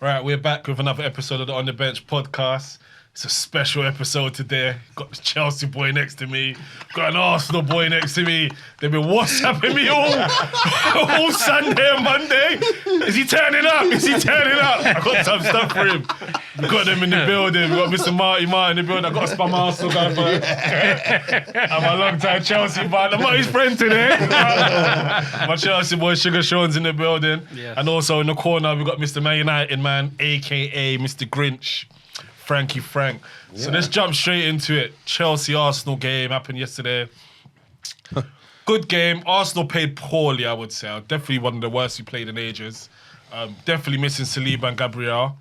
Right, we're back with another episode of the On The Bench podcast. It's a special episode today. Got the Chelsea boy next to me. Got an Arsenal boy next to me. They've been WhatsApping me all Sunday and Monday. Is he turning up? I got some stuff for him. We got them in the building. We got Mr. Marty in the building. I got a spam Arsenal guy for I'm a long time Chelsea man. I'm not his friend today. My Chelsea boy Suga Shaun's in the building. Yes. And also in the corner we got Mr. Man United man, aka Mr. Grinch. Frankie Frank. Yeah. So let's jump straight into it. Chelsea-Arsenal game happened yesterday. Good game. Arsenal played poorly, I would say. Definitely one of the worst we played in ages. Definitely missing Saliba and Gabriel.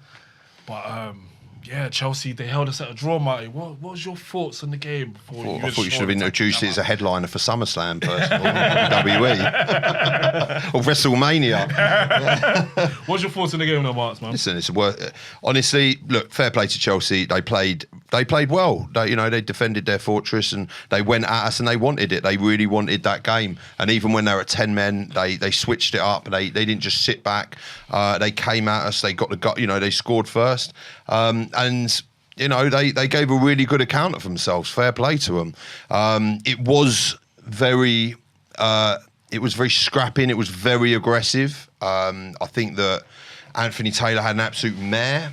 But yeah, Chelsea, they held us at a draw, Marty. What was your thoughts on the game? I thought you should have introduced it as a headliner for SummerSlam, first of all, WWE. Or WrestleMania. What was your thoughts on the game, though, Marks, man? Listen, it's honestly, look, fair play to Chelsea. They played well. They defended their fortress and they went at us and they wanted it. They really wanted that game. And even when they were at 10 men, they switched it up. They didn't just sit back. They came at us. They got the gut. They scored first. And they gave a really good account of themselves. Fair play to them. It was very scrapping. It was very aggressive. I think that Anthony Taylor had an absolute mare.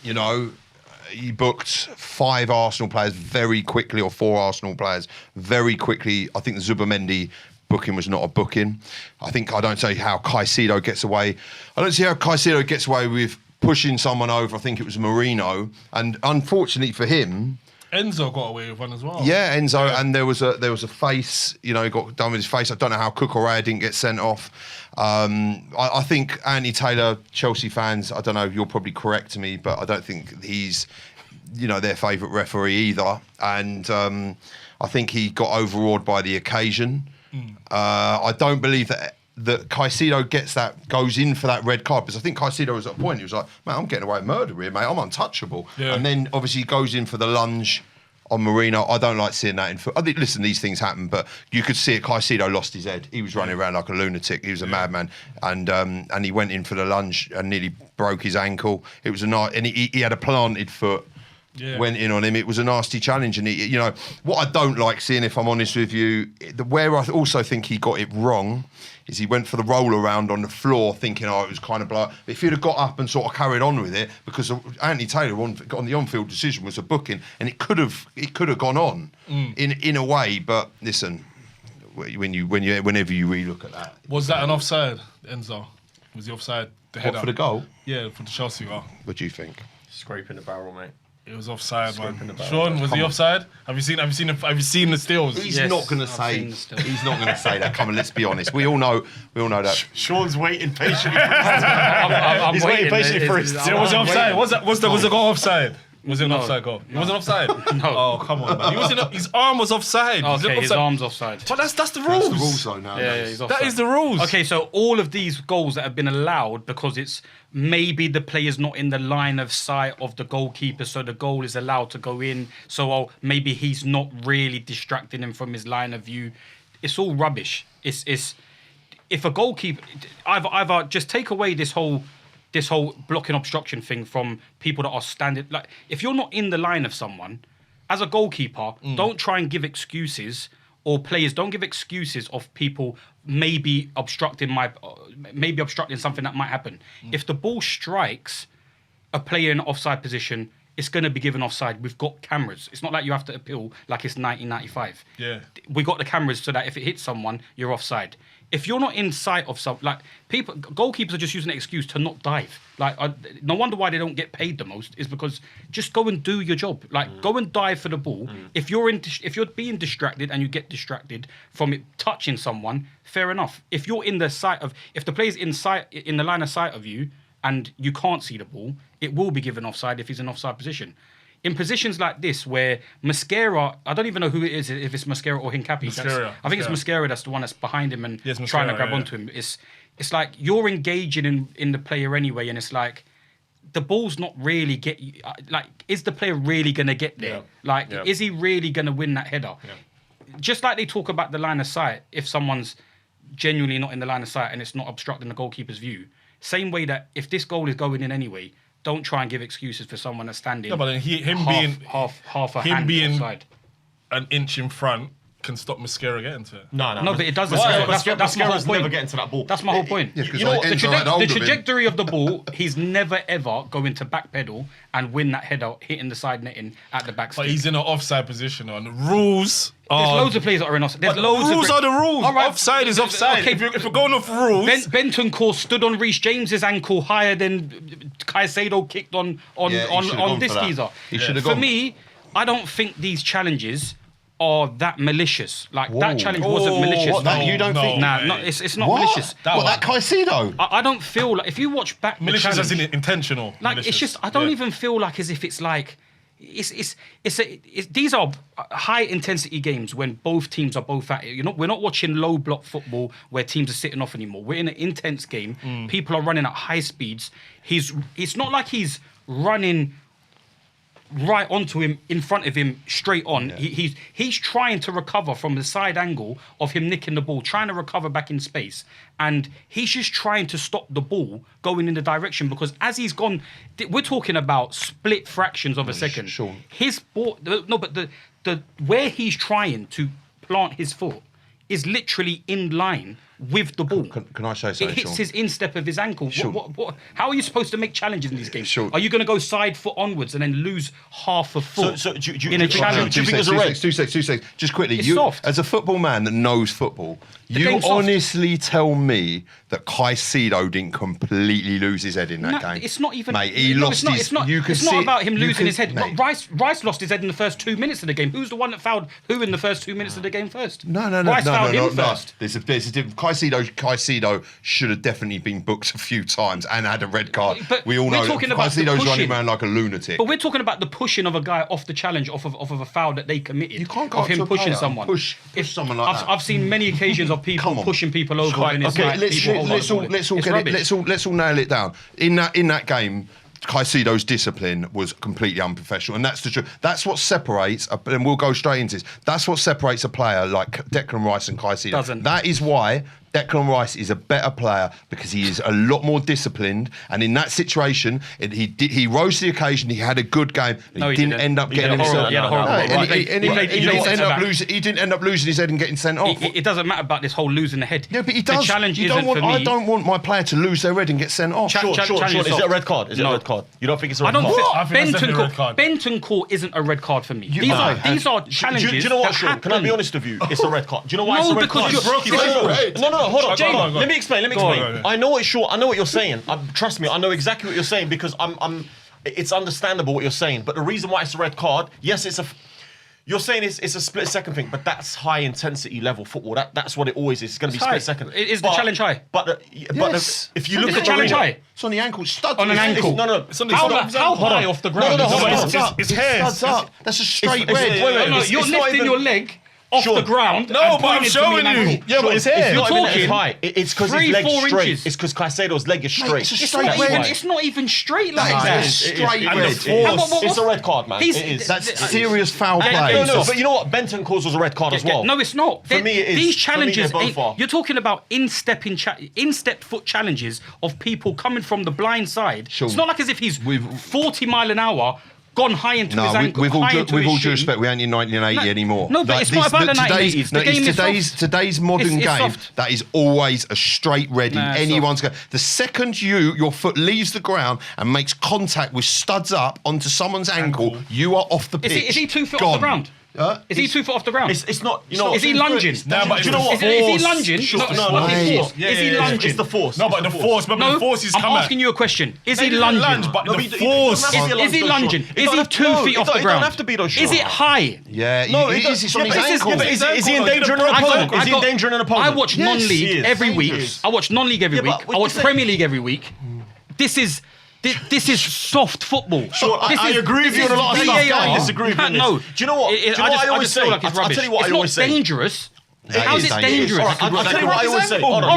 He booked 5 Arsenal players very quickly, or 4 Arsenal players very quickly. I think the Zubimendi booking was not a booking. I don't see how Caicedo gets away. I don't see how Caicedo gets away with pushing someone over. I think it was Marino, and unfortunately for him, Enzo got away with one as well. Yeah, Enzo, yeah. And there was a face. He got done with his face. I don't know how Cucurella didn't get sent off. I think Anthony Taylor, Chelsea fans, I don't know. You're probably correct to me, but I don't think he's their favourite referee either. And I think he got overawed by the occasion. I don't believe that Caicedo goes in for that red card, because I think Caicedo was at a point, he was like, man, I'm getting away with murder here, mate. I'm untouchable. Yeah. And then obviously he goes in for the lunge on Marino. I don't like seeing that in foot. Listen, these things happen, but you could see it. Caicedo lost his head. He was running around like a lunatic. He was a madman. And he went in for the lunge and nearly broke his ankle. It was and he had a planted foot. Yeah. Went in on him. It was a nasty challenge, and what I don't like seeing, if I'm honest with you, where I also think he got it wrong is he went for the roll around on the floor, thinking, it was kind of like, if he'd have got up and sort of carried on with it, because Anthony Taylor on the on-field decision was a booking, and it could have gone on in a way. But listen, whenever you relook at that, was that an offside, Enzo? Was he offside? The header for the goal? Yeah, for the Chelsea goal. What do you think? Scraping the barrel, mate. It was offside, man. Shaun, was he offside? Have you seen the stills? He's not going to say. He's not going to say that. Come on, let's be honest. We all know that. Shaun's waiting patiently. He's waiting patiently for his. Was it offside? Was the goal offside? Was it an offside goal? It wasn't offside? No. Oh, come on, man. His arm was offside. Okay, his arm's offside. But that's the rules. That's the rules, though, now. Yeah, he's offside. That is the rules. Okay, so all of these goals that have been allowed because it's maybe the player's not in the line of sight of the goalkeeper, so the goal is allowed to go in. So maybe he's not really distracting him from his line of view. It's all rubbish. It's if a goalkeeper either just take away this whole blocking obstruction thing from people that are standing. Like, if you're not in the line of someone, as a goalkeeper, don't try and give excuses, or players don't give excuses of people maybe obstructing something that might happen. If the ball strikes a player in an offside position, it's going to be given offside. We've got cameras. It's not like you have to appeal like it's 1995. Yeah, we got the cameras so that if it hits someone, you're offside. If you're not in sight of goalkeepers are just using an excuse to not dive. No wonder why they don't get paid the most, is because just go and do your job. Go and dive for the ball. If you're being distracted and you get distracted from it touching someone, fair enough. If you're in the if the player's in the line of sight of you and you can't see the ball, it will be given offside if he's in offside position. In positions like this, where Mosquera, I don't even know who it is, if it's Mosquera or Hincapié. I think it's Mosquera that's the one that's behind him and trying to grab onto him. It's like you're engaging in the player anyway, and it's like the ball's not really is the player really going to get there? Yeah. Is he really going to win that header? Yeah. Just like they talk about the line of sight, if someone's genuinely not in the line of sight and it's not obstructing the goalkeeper's view, Same way that if this goal is going in anyway, don't try and give excuses for someone that's standing. No, but then him half a hand being offside. an inch in front can stop Mascara getting to it. No, but it doesn't. That's my whole point. Never getting to that ball. That's my whole point. Yeah, 'cause You know what? The the trajectory of the ball, he's never ever going to backpedal and win that header hitting the side netting at the back. But stick. he's in an offside position. On the rules. There's loads of players that are in offside. There's loads rules of are the rules. All right. Offside is offside. Okay. If we're going off rules, Bentancur stood on Reece James's ankle higher than Caicedo kicked on Yeah, he should've gone this for that. geezer. He should've For gone. me, I don't think these challenges are that malicious. Like that Whoa. challenge wasn't malicious. what, that you don't think? Nah, mate. it's not What? malicious. That Caicedo? I don't feel like if you watch back the malicious as challenge, in intentional. like malicious. it's just I don't Yeah. even feel like as if it's like these are high intensity games when both teams are both at it. We're not watching low block football where teams are sitting off anymore. We're in an intense game. People are running at high speeds. It's not like he's running right onto him, in front of him, straight on. Yeah. He's trying to recover from the side angle of him nicking the ball, trying to recover back in space, and he's just trying to stop the ball going in the direction because as he's gone, we're talking about split fractions of a second. Sure. His ball, but the where he's trying to plant his foot is literally in line with the ball. Can I say something, It hits Sean? his instep of his ankle. Sure. How are you supposed to make challenges in these games? Sure. Are you going to go side foot onwards and then lose half a foot So do you in a think- challenge? do you think it's a red? Two seconds. Just quickly, It's you, soft. as a football man that knows football, you game's soft. honestly tell me that Caicedo didn't completely lose his head in that game. It's not even. Mate, he no, lost it's not, his. It's not, you can it's see not about him you losing can- his head. mate. Rice lost his head in the first 2 minutes of the game. Who's the one that fouled who in the first 2 minutes of the game first? No. Rice fouled him first. There's a difference. Caicedo should have definitely been booked a few times and had a red card. But we all we're know that talking about the Caicedo's running pushing. around like a lunatic. But we're talking about the pushing of a guy off the challenge, off of a foul that they committed. You can't go of up to him a pushing player someone. and push someone like that. I've seen many occasions of people Come on. pushing people over. Right, and it's okay, like let's people hold on to the ball. all It's get rubbish. it. Let's all nail it down. In that game, Caicedo's discipline was completely unprofessional, and that's the truth. That's what separates. And we'll go straight into this. That's what separates a player like Declan Rice and Caicedo. Doesn't. That is why Declan Rice is a better player because he is a lot more disciplined. And in that situation, he rose to the occasion. He had a good game. No, he he didn't didn't. end up He getting had a himself. horrible- he had a horrible No, game. and he didn't end up losing his head and getting sent off. It doesn't matter about this whole losing the head. Yeah, but he The does. challenge You isn't don't want, for me. I don't want my player to lose their head and get sent off. Sean, challenge is it a yourself. red card? Is it No. a red card? You don't think it's a I red don't card? think I think that's definitely a red card. Bentancur isn't a red card for me. These are Do challenges. you know what, that Sean? Can I be happen. honest with you? It's a red card. Do you know why No, it's a red because card? you're- Broke his head. No, hold on. Go on. Let me explain. Go on. I know it's short. I know what you're saying. Trust me, I know exactly what you're saying because it's understandable what you're saying. But the reason why it's a red card, yes, you're saying it's a split second thing, but that's high intensity level football. That's what it always is. It's going to be It's high. split second. Is the challenge high? But Yes. if you look Is at the challenge high? It's on the ankle. Studs On an it's- ankle. No. It's on the How studs. high Hold on. off the ground? No, is hold it? on. It's hands. Studs up. That's a straight It's- red. wait, No, it's- you're it's not lifting even- your leg off Sure. the ground. No, and but I'm pointing to me showing an you. ankle. Yeah, but it's It's here. not You're even that it's talking high. It's because his 3-4 leg's straight. inches. It's because Caicedo's leg is straight. it's a It's straight not, red. it's not even straight like That that. is a straight And the red. force. It's a red card, man. He's- It is. That's serious foul Yeah, play. No, but you know what? Bentancur's was a red card as well. No, it's not. For me, it is. These For me, challenges, they both are. you're talking about instep foot challenges of people coming from the blind side. Sure. It's not like as if he's 40 mile an hour gone high into his No, ankle. with all high due into his with all due shin. respect, we ain't in 1980 anymore. No, but it's not about the 1980s. The game is soft. Today's modern It's game, soft. that is always a straight red Nah, in it's anyone's game. The second your foot leaves the ground and makes contact with studs up onto someone's ankle, you are off the pitch. Is he 2 foot Gone. off the ground? Is he 2 foot off the ground? It's not. You know. Is he lunging? Nah, but Do you know what? Is he lunging? Sure. No, No, it's no, not his no. force. Yeah, Is he yeah, yeah. lunging? It's the force. No, but the force. But No, the force is I'm coming. asking you a question. Is he He didn't lunging? lunge, but No, the but you- force. it doesn't have to be Is he those lunging? short. Is he 2 feet off the It ground? don't have to be those Is it short. high? Yeah, No, it it is. does- It's on yeah, his but ankle. yeah, but is he ankle. endangering an I opponent? I Is he got- endangering an I opponent? watch Yes, non-league he is. every He week. is. I watch non-league every Yeah, week. but with I watch the- Premier League every week. This is soft football. Sure, I agree with you on a lot of stuff. I disagree with you on this. No, Do you know what? Do you know what I always just feel say? like it's I'll rubbish. tell you what It's I always not say. dangerous. How's it dangerous? I'll tell you what I always say. Hold on.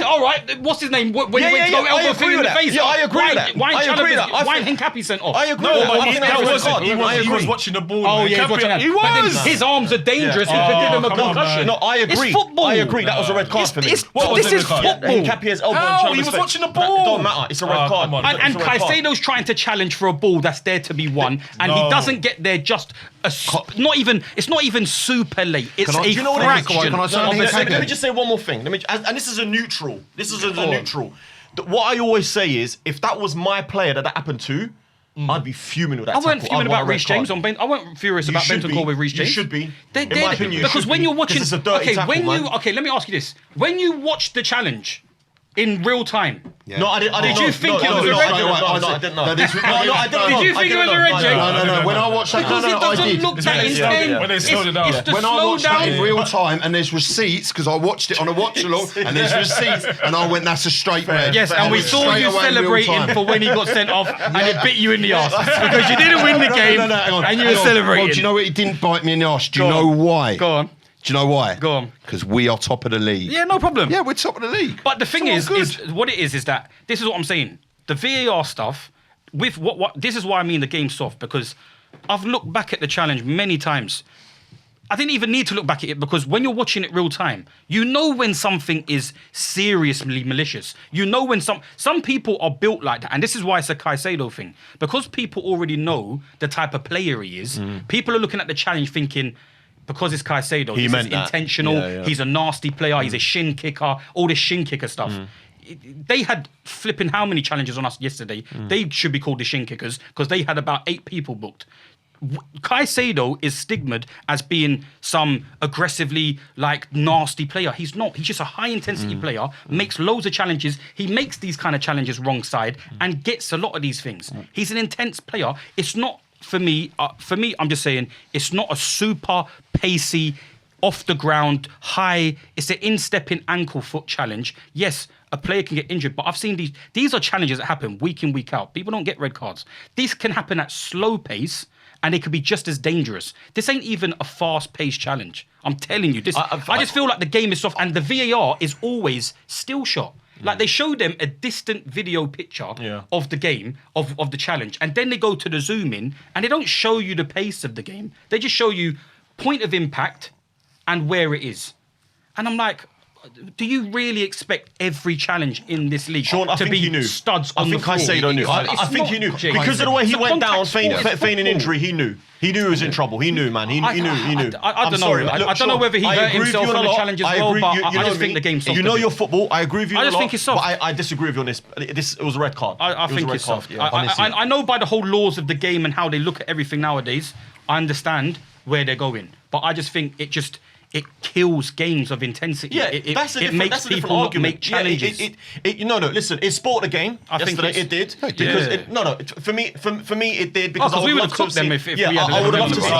All right. What's his name? When he went to go elbow thing in the face. Yeah, I agree with that. Why I agree with that. Hincapie sent off? I agree No, with but that. he was watching the ball. Oh, yeah, he's watching that. He But then was. his arms are dangerous. It could give him a come on, concussion. man. No, I agree. It's football. I agree. That was a red card for me. This was the is red card? football. Hincapie's elbow in How? Chalobah's He was face. watching the That ball. don't matter. It's a red card. come on. And It's a red card. Caicedo's trying to challenge for a ball that's there to be won, and he No. doesn't get there just it's not even super late. It's Can I- a do you know what it is? fraction. Can I say No, anything? let me just say one more thing. And this is a neutral. This is a neutral. What I always say is, if that was my player that happened to, I'd be fuming with that. I weren't tackle. fuming I'd want about a red Reece James card. on Ben. I weren't furious You about should Bentancur be. with Reece You James. should be. They In did my opinion, you because should when be. you're watching, 'Cause it's a dirty tackle, man. let me ask you this: when you watch the challenge in real time, No, I didn't. Did you think it was a red? No, I didn't know. No, this- No, I didn't. Did you think it was a red, Jake? No. When I watched that, Because it I doesn't did. look that Yeah. intense. When they slowed it down. It's the When I slow watched that in down. real time, and there's receipts because I watched it on a watch along, and there's receipts, and I went, "That's a straight red." Yes, I and we went saw straight you away in real celebrating time. for when he got sent off, and it bit you in the arse because you didn't win the game, hang on, and you hang were on. celebrating. Well, do you know what? It didn't bite me in the arse. Do you Go know on. why? Go on. Do you know why? Go on. Because we are top of the league. Yeah, no problem. Yeah, we're top of the league. But the thing It's all is good. what it is that this is what I'm saying. The VAR stuff with what this is why I mean the game's soft, because I've looked back at the challenge many times. I didn't even need to look back at it because when you're watching it real time, you know when something is seriously malicious. You know when some people are built like that, and this is why it's a Caicedo thing. Because people already know the type of player he is. People are looking at the challenge thinking, because it's Caicedo, He this meant is that. intentional. Yeah. He's a nasty player. He's a shin kicker. All this shin kicker stuff. They had flipping how many challenges on us yesterday? They should be called the shin kickers because they had about 8 people booked. Caicedo is stigmaed as being some aggressively nasty player. He's not. He's just a high intensity player, makes loads of challenges. He makes these kind of challenges wrong side and gets a lot of these things. He's an intense player. It's not for me, I'm just saying it's not a super pacey, off the ground, high. It's an instepping ankle foot challenge. Yes, a player can get injured, but I've seen these. These are challenges that happen week in, week out. People don't get red cards. These can happen at slow pace, and they could be just as dangerous. This ain't even a fast-paced challenge. I'm telling you, this. I just feel like the game is soft, and the VAR is always still shot. Like they show them a distant video picture of the game, of the challenge, and then they go to the zoom in, and they don't show you the pace of the game. They just show you point of impact and where it is. And I'm like, do you really expect every challenge in this league Sean, I to think be he knew. studs on the floor? I think Caicedo knew. I It's think not, he knew. Jay. Because of the way he It's a went down, contact sport. It's feigning football. injury, he knew. He knew he was in trouble. He knew, man. He knew. I I'm don't know. sorry, I look, don't know Sean, whether he I hurt agree with himself you on a the lot. challenge as I well, agree- but you I know just me. think the game's soft You a know bit. your football. I agree with you I a just lot. think it's soft. But I disagree with you on this. It was a red card. I It was think a red it's card. soft. Yeah. I know by the whole laws of the game and how they look at everything nowadays, I understand where they're going. But I just think it kills games of intensity. Yeah, it that's a it different, makes that's a different people not argument. make challenges. No, listen, it sport the game. I think Yesterday it did because for me it did because because I we would would have love to cooked them have if seen. we had I would have loved to see.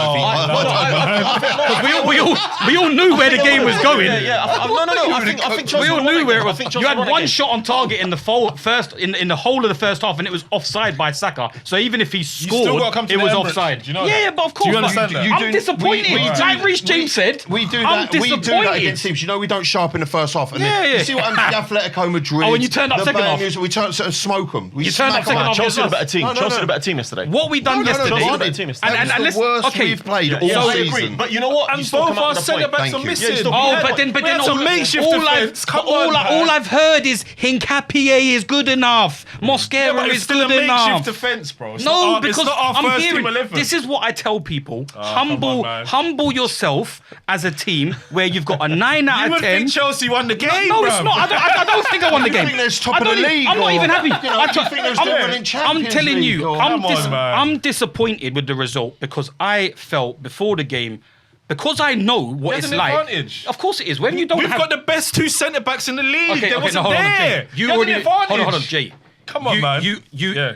we all knew where the game was going. I think We all knew where it was. I think You Chelsea had won that one game. shot on target in the first in the whole of the first half, and it was offside by Saka. So even if he scored, still gotta come to it the was Emirates. offside. Do you know Yeah, that? but of course. Do you but understand that? I'm disappointed. Like Reece James said, We do I'm that. We do that disappointed. against teams. You know, we don't show up in the first half. And Yeah, then, yeah. You see what happened to the Atletico Madrid? Oh, and you turned up the second half. Burnleys, we turn and smoke them. We You turned up smack 'em second half. Chelsea had a better team. No, no, Chelsea no. had a better team yesterday. What we done yesterday. Chelsea had a That better team yesterday. was and the let's- worst okay. we've played Yeah, all I season. agree. But you know what? And You still both come out our with a centre point. backs Thank are you. missing. Yeah, still- Oh, Yeah, but then we had some makeshift defence. Come on, man. all I've heard is Hincapie is good enough. Mosquera But is it's still a good makeshift enough. defence, bro. It's No, not because it's not our I'm first hearing. team 11. This is what I tell people: come on, man. humble yourself as a team where you've got a 9 You out of would 10. think Chelsea won the game, No, it's bruv. not. I don't think I won the You game. think there's top I of the don't even- league, I'm not or- even happy. You know, do you think there's I'm- different in Champions I'm telling League, you, or- I'm, Come on, man. I'm disappointed with the result because I felt before the game, because I know what There's it's an like. advantage. Of course it is. When you don't We've have got the best 2 centre backs in the league. They wasn't no, hold on, there. Jay. You There's already an advantage. hold on, Jay. Come on, man. Yeah.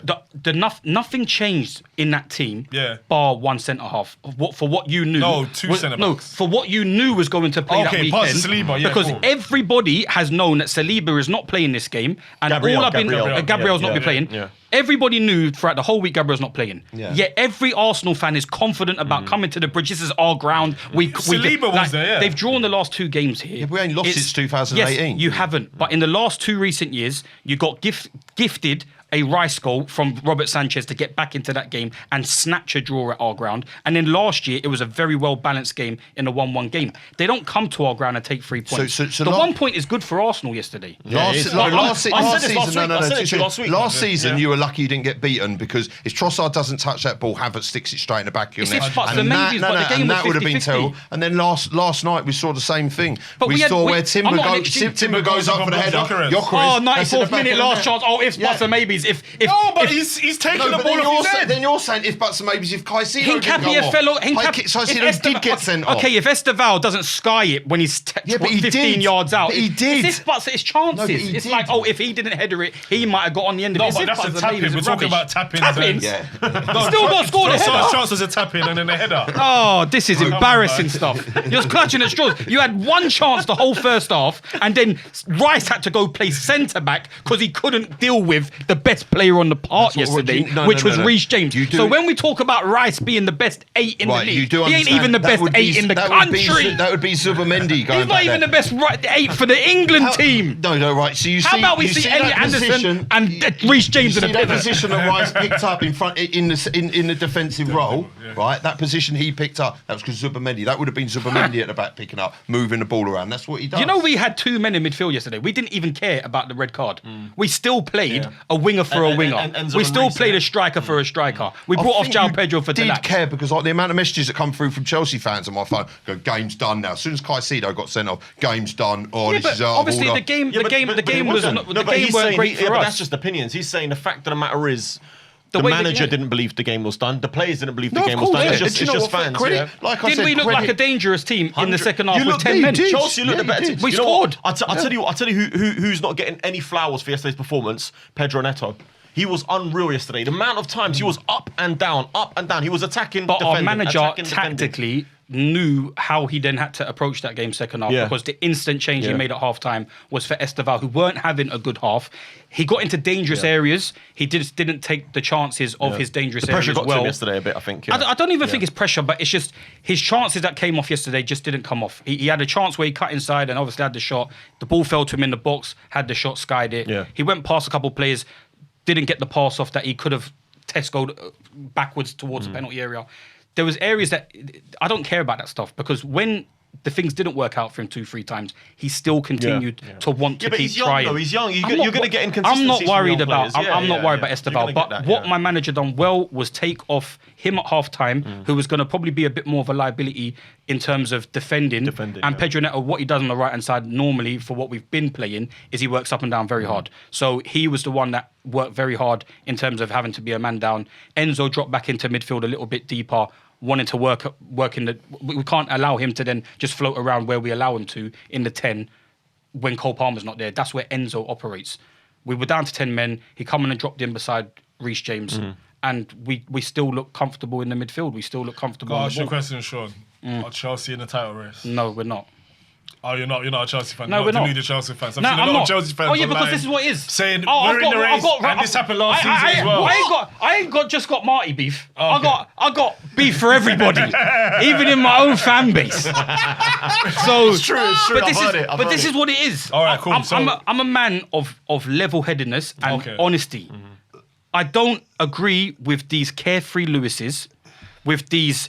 Nothing changed in that team. Yeah. Bar one centre half. For what you knew. No, 2 centre No, backs. for what you knew was going to play that Okay, weekend. pass to Saliba, yeah, because cool. everybody has known that Saliba is not playing this game, and Gabriel, all I've been Gabriel. Gabriel's Yeah, not yeah, been playing. yeah. Everybody knew throughout the whole week Gabriel's not playing. Yeah. Yet every Arsenal fan is confident about coming to the bridge. This is our ground. Saliba was there, yeah. They've drawn the last 2 games here. Yeah, we ain't lost since 2018. Yes, you haven't. But in the last 2 recent years, you got gifted a Rice goal from Robert Sanchez to get back into that game and snatch a draw at our ground. And then last year, it was a very well-balanced game in a 1-1 game. They don't come to our ground and take 3 points. So the 1 point is good for Arsenal yesterday. Last season, you were lucky you didn't get beaten because if Trossard doesn't touch that ball, Havertz sticks it straight in the back of your It's net. if Butts and maybes, but the game was would have been 50-50. terrible. And then last night we saw the same thing. But We saw where Timber I'm not an extreme- Timber goes up for the header. Gyökeres. Oh, That's in the 94th back minute, of the last net. chance. Oh, if Butts and maybes. If But he's taking No, the but ball then off his head. then you're saying if Butts and maybe if Caicedo didn't go off. Caicedo did get sent off. Okay, if Esteval doesn't sky it when he's Yeah, but he 15 did. yards out, But he did. It's if Butts his chances. No, but he it's did. like, oh, if he didn't header it, he might have got on the end of No, it. but It's that's if a Butts and tap-in. maybes We're is talking rubbish. about tap-ins. Tap-ins? Yeah. Still got scored a Trossard's header. chance was a tap-in and then a header. Oh, this is embarrassing stuff. You're clutching at straws. You had one chance the whole first half, and then Rice had to go play centre back because he couldn't deal with the best player on the park That's what- yesterday, no, which no, was no. Reece James. You do- So when we talk about Rice being the best 8 in the Right, you league, do he ain't understand even the that best would be- 8 in the that would be- country. That would be Zubimendi going He's not back even there. the best 8 for the England team. No, right. So you How see, about we you see that Elliot Anderson position- and Reece James you in see the that pivot? position that Rice picked up in front in the defensive role, right? That position he picked up. That was because Zubimendi. That would have been Zubimendi at the back picking up, moving the ball around. That's what he does. You know, we had 2 men in midfield yesterday. We didn't even care about the red card. We still played a winger for a winger. and We Enzo still Reece, played yeah. a striker for a striker. We I brought off think João you Pedro for did Delac. care because like the amount of messages that come through from Chelsea fans on my phone go, game's done now. As soon as Caicedo got sent off, game's done. Oh, Yeah, this but is out of obviously order. the game, Yeah, the game it was wasn't. not, No, the but game he's weren't saying- great yeah, for but us. that's just opinions. He's saying the fact of the matter is the way the manager game- didn't believe the game was done. The players didn't believe the No, of game was course, done. yeah. It's just, Do you it's know just what? fans. Credit, Yeah. like I Didn't said, we look like credit- a dangerous team in the second half You with looked- 10 you men? did. Chelsea looked Yeah, the better you team. did. We You know what? scored. I'll tell you who's not getting any flowers for yesterday's performance. Pedro Neto. He was unreal yesterday. The amount of times he was up and down, up and down. He was attacking, But our defending, manager attacking, defending. tactically knew how he then had to approach that game second half Yeah. because the instant change he Yeah. made at half time was for Esteval, who weren't having a good half. He got into dangerous areas. He didn't take the chances of his dangerous The pressure areas got to well. him yesterday a bit, I think. I don't even think it's pressure, but it's just his chances that came off yesterday just didn't come off. He had a chance where he cut inside and obviously had the shot. The ball fell to him in the box, had the shot, skied it. Yeah. He went past a couple of players, didn't get the pass off that he could have Tesco'd backwards towards the penalty area. There was areas that I don't care about that stuff because when the things didn't work out for him 2-3 times, he still continued to want to but keep he's young, trying. though. He's young. You're I'm gonna not- get I'm inconsistencies not from worried young about. players. I'm not worried about You're Esteval. gonna But get that, what yeah. my manager done well was take off him at half time, who was going to probably be a bit more of a liability in terms of defending. And yeah. Pedro Neto, what he does on the right hand side normally for what we've been playing is he works up and down very hard. So he was the one that worked very hard in terms of having to be a man down. Enzo dropped back into midfield a little bit deeper, wanting to work in the. We can't allow him to then just float around where we allow him to in the 10 when Cole Palmer's not there. That's where Enzo operates. We were down to 10 men. He come in and dropped in beside Reece James. And we still look comfortable in the midfield. We still look comfortable I'll on ask the you a ball. question, Sean. Are Chelsea in the title race? No, we're not. Oh, you're not a Chelsea fan. No, You're we're not. not. Deluded Chelsea fans. I've No, seen a I'm lot not. of Chelsea fans Oh yeah, because online this is what it is. saying Oh, we're in the race, and this happened last season as well. I ain't got just got Marty beef. Oh, okay. I got beef for everybody, even in my own fan base. So It's true. But this is what it is. All right, cool. I'm a man of level-headedness and Okay. honesty. I don't agree with these carefree Lewises, with these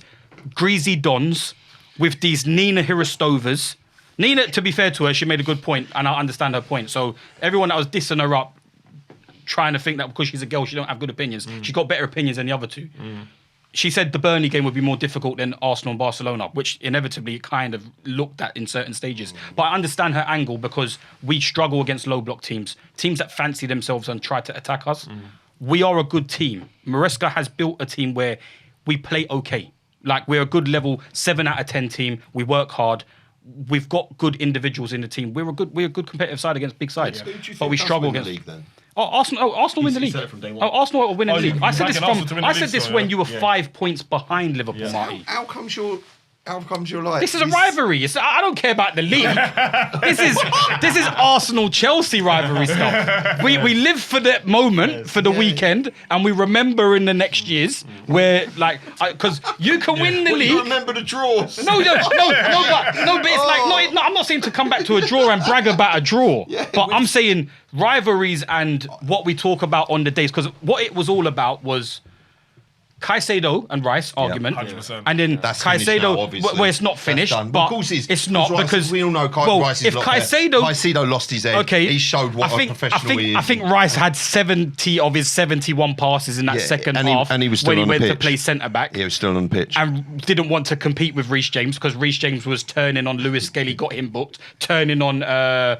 greasy Dons, with these Nina Hirostovas. Nina, to be fair to her, she made a good point, and I understand her point. So everyone that was dissing her up, trying to think that because she's a girl, she don't have good opinions. She got better opinions than the other two. She said the Burnley game would be more difficult than Arsenal and Barcelona, which inevitably it kind of looked at in certain stages. But I understand her angle because we struggle against low block teams that fancy themselves and try to attack us. We are a good team. Maresca has built a team where we play okay. Like we're a good level 7 out of 10 team. We work hard. We've got good individuals in the team. We're a good competitive side against big sides, but we struggle against. league then. Oh, Arsenal win the He league. said it from day one. Oh, Arsenal will win the Oh, league. you I said back this in Arsenal to win the I league said this still, when yeah? you were 5 points behind Liverpool, Marty. How comes you're How comes you're like... This is a rivalry. I don't care about the league. this is Arsenal-Chelsea rivalry stuff. We live for that moment, for the weekend, and we remember in the next years where, like, because you can win the league. You remember the draws. No, but it's like, I'm not saying to come back to a draw and brag about a draw, but I'm saying rivalries and what we talk about on the days, because what it was all about was Caicedo and Rice argument, 100%. and then That's finished now, Caicedo, obviously. where it's not That's finished, done. but Of course it's not Rice, because we all know Rice is if not there. Caicedo lost his head. Okay, he showed what a professional he is. I think Rice had 70 of his 71 passes in that second half, and he was still when he on the went to pitch. play centre back. He was still on the pitch. And didn't want to compete with Reece James because Reece James was turning on Lewis Skelly, got him booked, turning on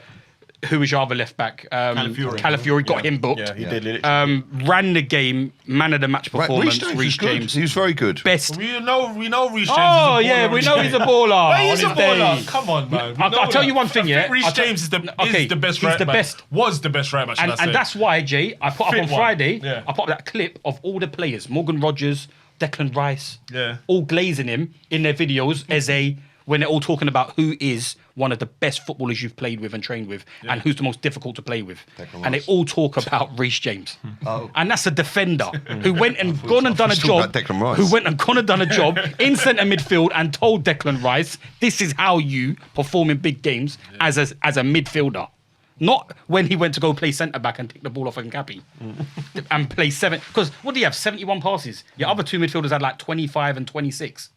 who was your other left back? Calafiori got him booked. Yeah, he did. Literally. Ran the game, man of the match performance. Reece James. He was very good. Best. We know Reece James. Oh is a baller yeah, we on know his he's a day. baller. But he's a on his day. baller. Come on, man. I'll tell you one thing, yeah. Reece James is the best right back. Was the best right back, should I say. And that's why, Jay, I put up Fit on one. Friday, Yeah. I put up that clip of all the players, Morgan Rogers, Declan Rice, all glazing him in their videos as when they're all talking about who is one of the best footballers you've played with and trained with, and who's the most difficult to play with. And they all talk about Reece James. And that's a defender who went and gone and done a job. Who went and gone and done a job in centre midfield and told Declan Rice, this is how you perform in big games as a midfielder. Not when he went to go play centre back and take the ball off Nkapi and play 7. Because what do you have? 71 passes. Your other two midfielders had like 25 and 26.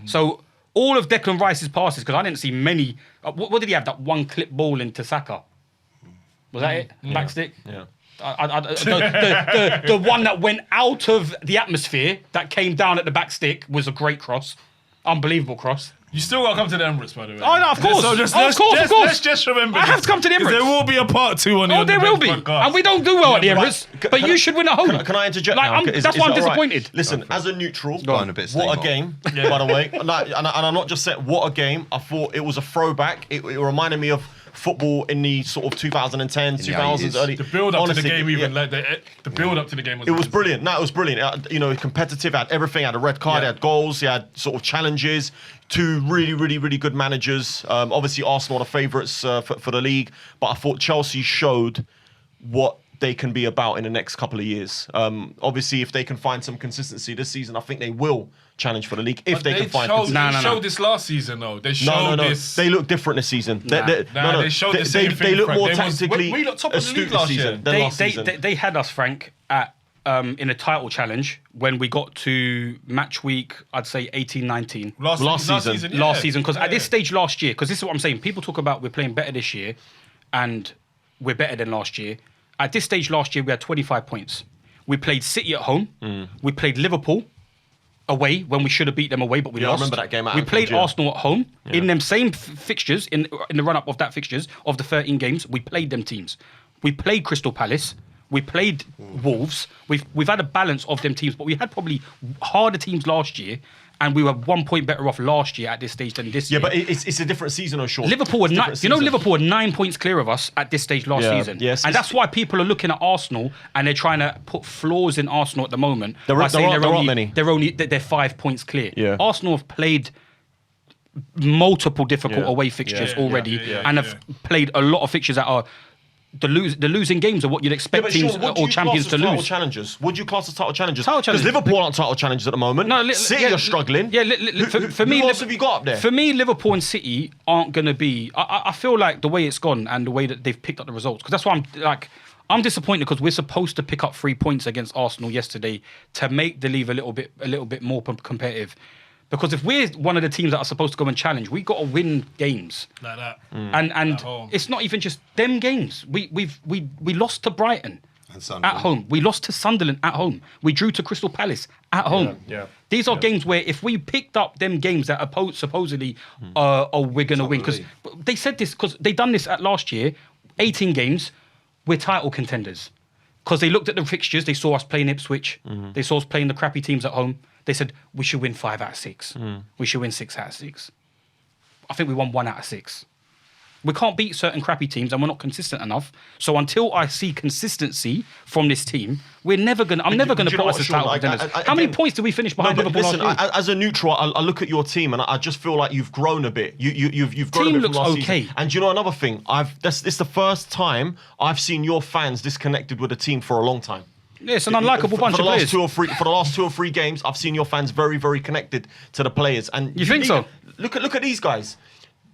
So all of Declan Rice's passes, because I didn't see many. What did he have? That one clip ball into Saka. Was that it? Back stick? Yeah. The one that went out of the atmosphere that came down at the back stick was a great cross. Unbelievable cross. You still got to come to the Emirates, by the way. Oh, no, of course. So Of course. Let's just remember I have to come to the Emirates. There will be a part 2 on the Oh, there will be. podcast. And we don't do well at the Emirates. But you should win at home. Can I interject Like, now? that's why I'm disappointed. Listen, as a neutral, Going a bit what a steamroll. game, by the way. And I'm not just saying, what a game. I thought it was a throwback. It reminded me of football in the sort of 2010, 2000s, early. The build up to the Honestly, game, even yeah. like the build up to the game was. It was brilliant. No, it was brilliant. You know, competitive. Had everything. Had a red card. Had goals. He had sort of challenges. Two really, really, really good managers. Obviously, Arsenal are the favourites for the league, but I thought Chelsea showed what they can be about in the next couple of years. Obviously, if they can find some consistency this season, I think they will challenge for the league if they can find consistency. They showed this last season, though. They showed this. They look different this season. They showed the same thing. They look Frank. more They was- tactically we looked top of the league astute last this year. season than last season. They had us, Frank, at in a title challenge when we got to match week, I'd say 18, 19. Last season. Yeah. Last season, because at this stage last year, because this is what I'm saying, people talk about we're playing better this year and we're better than last year. At this stage last year, we had 25 points. We played City at home. We played Liverpool away when we should have beat them away, but we lost. I remember that game at We Anfield, played yeah. Arsenal at home in them same fixtures, in the run-up of that fixtures, of the 13 games, we played them teams. We played Crystal Palace. We played Wolves. We've had a balance of them teams, but we had probably harder teams last year, and we were 1 point better off last year at this stage than this year. Yeah, but it's a different season, or short. Liverpool were Liverpool were 9 points clear of us at this stage last season. Yes, and that's why people are looking at Arsenal and they're trying to put flaws in Arsenal at the moment. There aren't many. They're 5 points clear. Yeah. Arsenal have played multiple difficult away fixtures already and have played a lot of fixtures that are the losing games are what you'd expect teams or champions to lose. Challenges? Would you class as title challenges? Title Because challenges. Liverpool aren't title challenges at the moment. City are struggling. Yeah, for me, who else have you got up there? For me, Liverpool and City aren't going to be. I feel like the way it's gone and the way that they've picked up the results, because that's why I'm disappointed, because we're supposed to pick up 3 points against Arsenal yesterday to make the league a little bit more competitive. Because if we're one of the teams that are supposed to go and challenge, we got to win games like that. And it's not even just them games. We lost to Brighton at home. We lost to Sunderland at home. We drew to Crystal Palace at home. These are games where if we picked up them games that are supposedly we're going to win. Because they said this, because they done this at last year, 18 games, we're title contenders. Because they looked at the fixtures, they saw us playing Ipswich, they saw us playing the crappy teams at home. They said, we should win 5 out of 6. We should win 6 out of 6. I think we won 1 out of 6. We can't beat certain crappy teams, and we're not consistent enough. So until I see consistency from this team, I'm never gonna put us as title contenders. How many points did we finish behind Liverpool last week? As a neutral, I look at your team and I just feel like you've grown a bit. You've grown Team a bit from looks last okay. season. And you know another thing? This is the first time I've seen your fans disconnected with the team for a long time. Yeah, it's an unlikable bunch of players. For the last 2 or 3 games, I've seen your fans very, very connected to the players. And You think so? Look at these guys.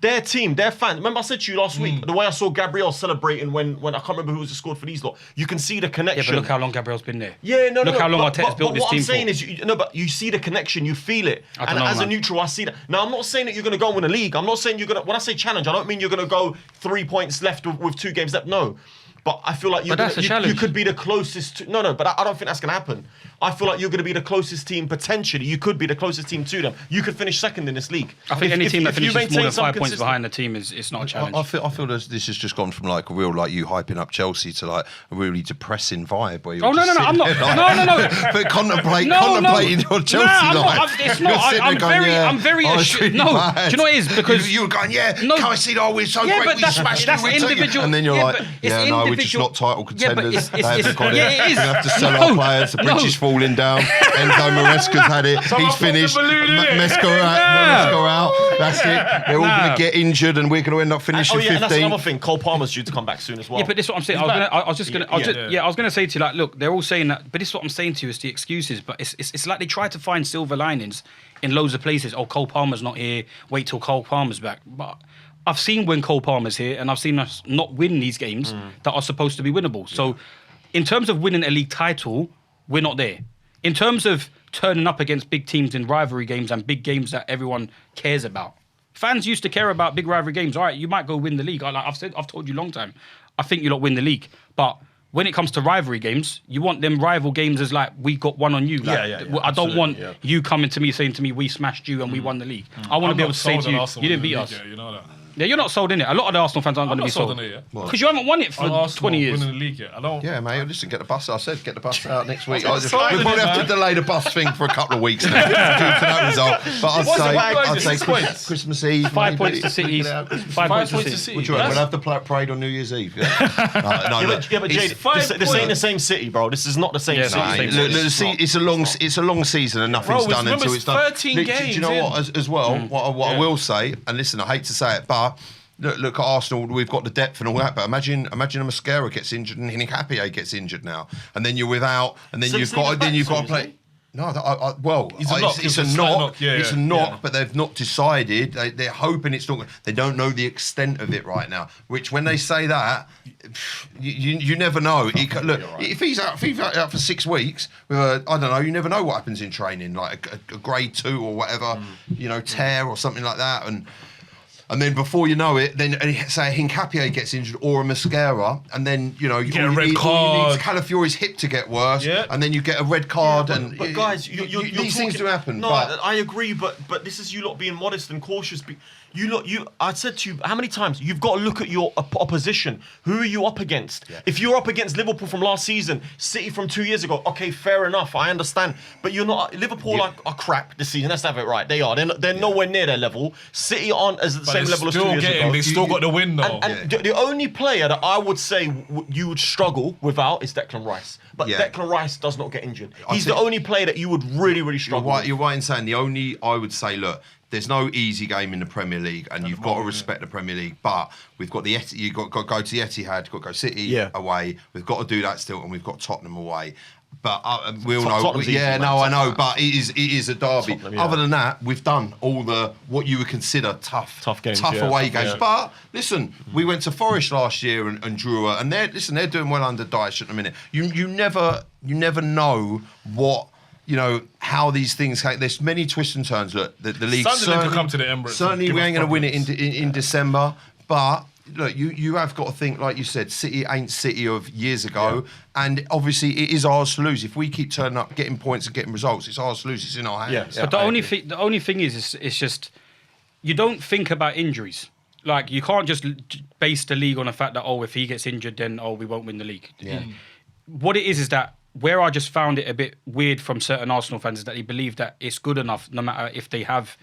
Their team, their fans. Remember I said to you last week, the way I saw Gabriel celebrating when I can't remember who was scored for these lot. You can see the connection. Yeah, but look how long Gabriel's been there. Yeah, no, Look how long but, Arteta's built this team for. What I'm saying is, but you see the connection, you feel it. I don't And know, as a man. neutral, I see that. Now, I'm not saying that you're going to go and win a league. I'm not saying you're going to. When I say challenge, I don't mean you're going to go 3 points left with 2 games left. No. But I feel like But that's a challenge. you could be the closest to. No, but I don't think that's going to happen. I feel like you're going to be the closest team potentially. You could be the closest team to them. You could finish second in this league. I think any team that finishes more than 5 points consistent- behind the team it's not a challenge. I feel this has just gone from like a real like you hyping up Chelsea to like a really depressing vibe where you're Oh, no, just no, I'm sitting not. there, No, like- no, no. but contemplating your Chelsea I'm not, life. it's You're not. sitting I'm there going, very, yeah, I'm very oh, it's assured. really No, bad. do you know what it is? Because you were going, yeah, No. Caicedo, we're so Yeah, great, but we that's smashed that's it, individual. and then you're yeah, like, but it's yeah, no, we're just individual- not title Yeah, but contenders. it's- They haven't got it. yeah, it is. We're gonna have to sell No, our players. The bridge no. is falling down. Enzo Maresca's had it. He's finished. Mesco out. That's it. They're all going to get injured, and we're going to end up finishing Oh yeah, and that's 15th. another thing. Cole Palmer's due to come back soon as well. Yeah, but this is what I'm saying. I was going to say to you, like, look, they're all saying that, but this is what I'm saying to you, it's the excuses. But it's like they try to find silver linings in loads of places. Oh, Cole Palmer's not here. Wait till Cole Palmer's back. But I've seen when Cole Palmer's here, and I've seen us not win these games that are supposed to be winnable. So, in terms of winning a league title, we're not there. In terms of turning up against big teams in rivalry games and big games that everyone cares about. Fans used to care about big rivalry games. All right, you might go win the league. I've told you a long time. I think you lot win the league. But when it comes to rivalry games, you want them rival games as like, we got one on you. Like, I don't want you coming to me saying to me, we smashed you and we won the league. I want to be able to say to you, you didn't beat us. Yeah, you know that. Yeah, you're not sold in it. A lot of the Arsenal fans aren't going to be sold sold. in it, yeah. Because you haven't won it for Arsenal 20 years. winning the league yet. I don't. Yeah, mate. Listen, get the bus. I said get the bus out next week. I'm We'll excited, probably have to man. delay the bus thing for a couple of weeks now due to that result. But I'd say 6 points? Christmas Eve. 5 maybe. points to City. Get it out. 5 points to points to City. City. What do you reckon? We'll have the parade on New Year's Eve. Yeah, no, look, Yeah, but it's- Jade, five this ain't the points. same city, bro. This is not the same Yeah, city. it's not the same Look, city. look, it's a long season and nothing's Bro, done remember, until it's it's done. 13 Look, do games you know in. what? As well, what I will say, and listen, I hate to say it, but look at Arsenal. We've got the depth and all that, but imagine a Mascara gets injured and Hincapié gets injured now, and then you're without, and then So you've he's got back to soon, play. isn't he? No, It's a knock, it's it's a a slight knock. knock, yeah, It's a yeah, knock, yeah. but they've not decided. They're hoping it's not. They don't know the extent of it right now. Which, when they say that, you never know. Look, if he's out for 6 weeks, with I don't know. You never know what happens in training, like a grade 2 or whatever, tear or something like that, and then before you know it, then say a Hincapié gets injured or a Mascara, and then you get a red all you card. need is Calafiori's hip to get worse, Yeah. and then you get a red card. But guys, you're these things talking- do happen. No, but I agree, but this is you lot being modest and cautious. I said to you how many times you've got to look at your opposition. Who are you up against? Yeah. If you're up against Liverpool from last season, City from 2 years ago, okay, fair enough, I understand. But you're not. Liverpool are crap this season. Let's have it right. They are. They're nowhere near their level. City aren't as the But same they're level as 2 still years getting. ago. They still got the win though. And the only player that I would say you would struggle without is Declan Rice. But Yeah. Declan Rice does not get injured. I He's the think- only player that you would really, really struggle with. you're right in saying the only I would say, look, there's no easy game in the Premier League, and you've got to respect the Premier League. But we've got you've got to go to the Etihad, you've got to go City away. We've got to do that still, and we've got Tottenham away. But we all know, Tottenham's easy, man. I know, Tottenham. but it is a derby. Tottenham, yeah. Other than that, we've done all what you would consider tough games, away tough, games. yeah. But listen, we went to Forest last year and drew, and they're doing well under Dyche at the minute. You never know what. How these things. There's many twists and turns. Look, the league. Sunderland could come to the Emirates. Certainly, and we give ain't us going to win it problems. in December. But look, you have got to think, like you said, City ain't City of years ago, and obviously it is ours to lose. If we keep turning up, getting points and getting results, it's ours to lose. It's in our hands. But the only thing is it's just you don't think about injuries. Like you can't just base the league on the fact that if he gets injured, then we won't win the league. Yeah. What it is that where I just found it a bit weird from certain Arsenal fans is that they believe that it's good enough no matter if they have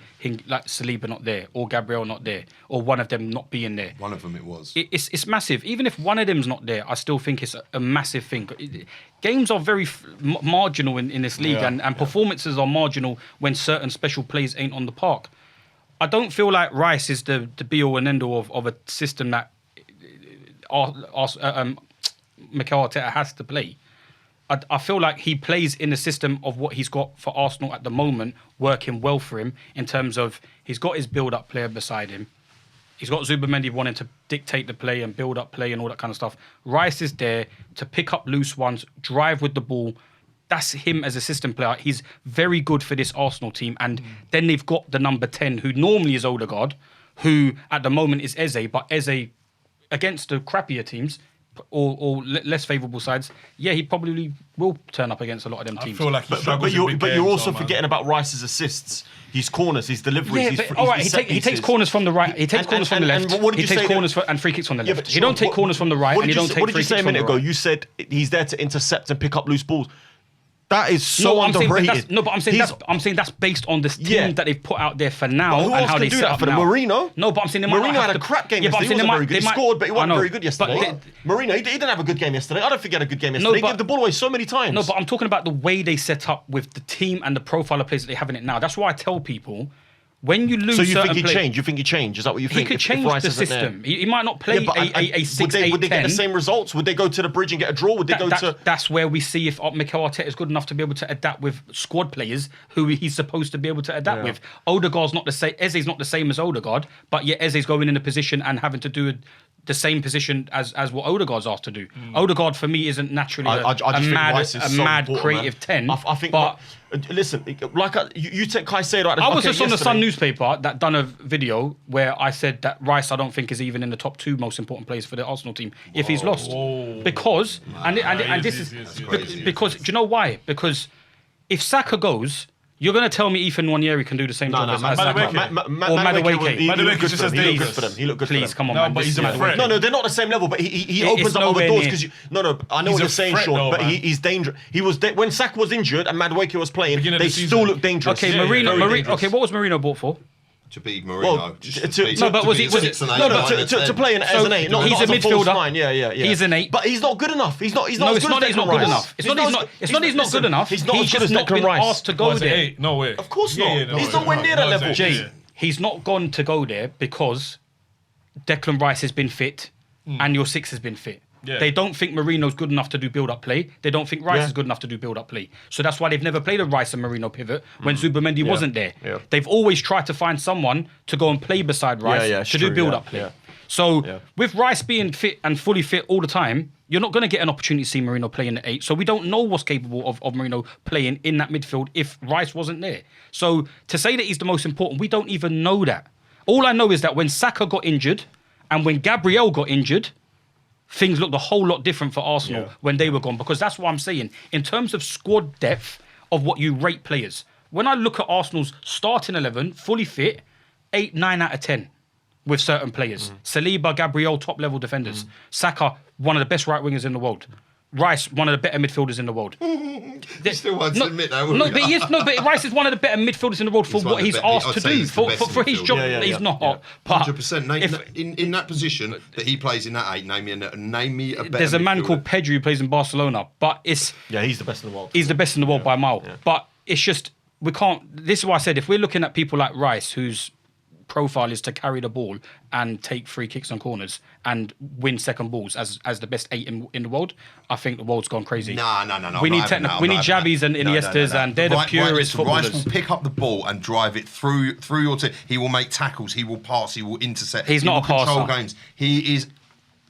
like Saliba not there or Gabriel not there or one of them not being there. One of them it was. It's massive. Even if one of them's not there, I still think it's a massive thing. Games are very marginal in this league, and performances are marginal when certain special plays ain't on the park. I don't feel like Rice is the be-all and end-all of a system that Mikel Arteta has to play. I feel like he plays in the system of what he's got for Arsenal at the moment, working well for him in terms of he's got his build-up player beside him. He's got Zubimendi wanting to dictate the play and build up play and all that kind of stuff. Rice is there to pick up loose ones, drive with the ball. That's him as a system player. He's very good for this Arsenal team. And then they've got the number 10, who normally is Odegaard, who at the moment is Eze, but Eze, against the crappier teams, or less favourable sides, he probably will turn up against a lot of them teams. I feel like he struggles in big but you're games, also though, man. forgetting about Rice's assists, his corners, his deliveries. Yeah, but all right, he takes corners from the right. He takes corners from the left. And what did He you takes say corners and free kicks from the Yeah, left. but He don't Sean, take corners from the right, and he don't take What did free you say a kicks from minute the ago? right. You said he's there to intercept and pick up loose balls. That is so I'm saying, underrated. but I'm saying that's based on this team that they've put out there for now But who and else how can they do set that up for the now. Mourinho? No, but I'm saying they might Mourinho not had have a to- crap game Yeah, but I'm yesterday. saying He wasn't very good. He scored, but he wasn't very good yesterday. Mourinho, he didn't have a good game yesterday. I don't think he had a good game yesterday. He gave the ball away so many times. No, but I'm talking about the way they set up with the team and the profile of players that they have in it now. That's why I tell people, when you lose So you certain think he players, changed? You think he changed? Is that what you he think? could if change Rice the isn't there? system. He might not play But a 6, 8, would they get 10. the same results? Would they go to the bridge and get a draw? Would they go to? That's where we see if Mikel Arteta is good enough to be able to adapt with squad players who he's supposed to be able to adapt with. Odegaard's not the same. Eze's not the same as Odegaard, but yet Eze's going in a position and having to do the same position as what Odegaard's asked to do. Odegaard for me isn't naturally I just think Rice is so mad important, creative man. 10. I think. but Listen, like you take Caicedo. I was just on the Sun newspaper that done a video where I said that Rice I don't think is even in the top 2 most important players for the Arsenal team if he's lost. Because and this is because do you know why? Because if Saka goes, you're going to tell me Ethan Nwaneri can do the same job as Saka. Or Madueke. He looked good just for as them. He looked good dangerous. for them. He looked good Please, for them. come on, No, man. but This he's is a threat. No, they're not the same level, but he It's opens up other nowhere doors near. because I know He's what a you're saying, threat, Sean, though, but man. he's dangerous. He was when Saka was injured and Madueke was playing, Beginning of they the season. still look dangerous. Okay, Yeah, Marino. very dangerous. Okay, what was Marino bought for? To be Mourinho. Well, just to- be- no, but to was be it- was it- six and no, eight, but nine and to 10. play as an 8, not he's as a a false midfielder. 9. Yeah. He's an 8. But he's not good enough. He's not No, as it's good not that as he's not Declan good Rice. enough. It's not that he's not good enough. He's not as good just as not Declan been Rice. asked to go there. No way. Of course Yeah, not. yeah, no He's way. nowhere near that No, level. Jay, he's not gone to go there because Declan Rice has been fit and your 6 has been fit. Yeah. They don't think Marino's good enough to do build-up play. They don't think Rice is good enough to do build-up play. So that's why they've never played a Rice and Marino pivot when Zubimendi wasn't there. Yeah. They've always tried to find someone to go and play beside Rice Yeah, it's to do true, build-up yeah, play. yeah. So with Rice being fit and fully fit all the time, you're not going to get an opportunity to see Marino play in the 8. So we don't know what's capable of Marino playing in that midfield if Rice wasn't there. So to say that he's the most important, we don't even know that. All I know is that when Saka got injured and when Gabriel got injured, things looked a whole lot different for Arsenal when they were gone. Because that's what I'm saying. In terms of squad depth of what you rate players, when I look at Arsenal's starting 11, fully fit, 8, 9 out of 10 with certain players. Saliba, Gabriel, top-level defenders. Saka, one of the best right wingers in the world. Rice, one of the better midfielders in the world. Still wants to admit that, but Rice is one of the better midfielders in the world for He's one what of the he's best- asked I'd to say do. he's the best For his midfielder. job, Yeah, he's not. But 100%. In that position that he plays in that 8, name me a better there's a man midfielder. called Pedri who plays in Barcelona, but he's Yeah, he's the best in the world. the best in the world by a mile. But it's just, we can't, this is why I said, if we're looking at people like Rice, whose profile is to carry the ball and take free kicks and corners and win second balls as the best 8 in the world, I think the world's gone crazy. No. We I'm need not having that. we I'm need not having Javis that. and Iniestas, and they're the purest Rice footballers. will pick up the ball and drive it through your team. He will make tackles. He will pass. He will intercept. He's he not will a control passer. games.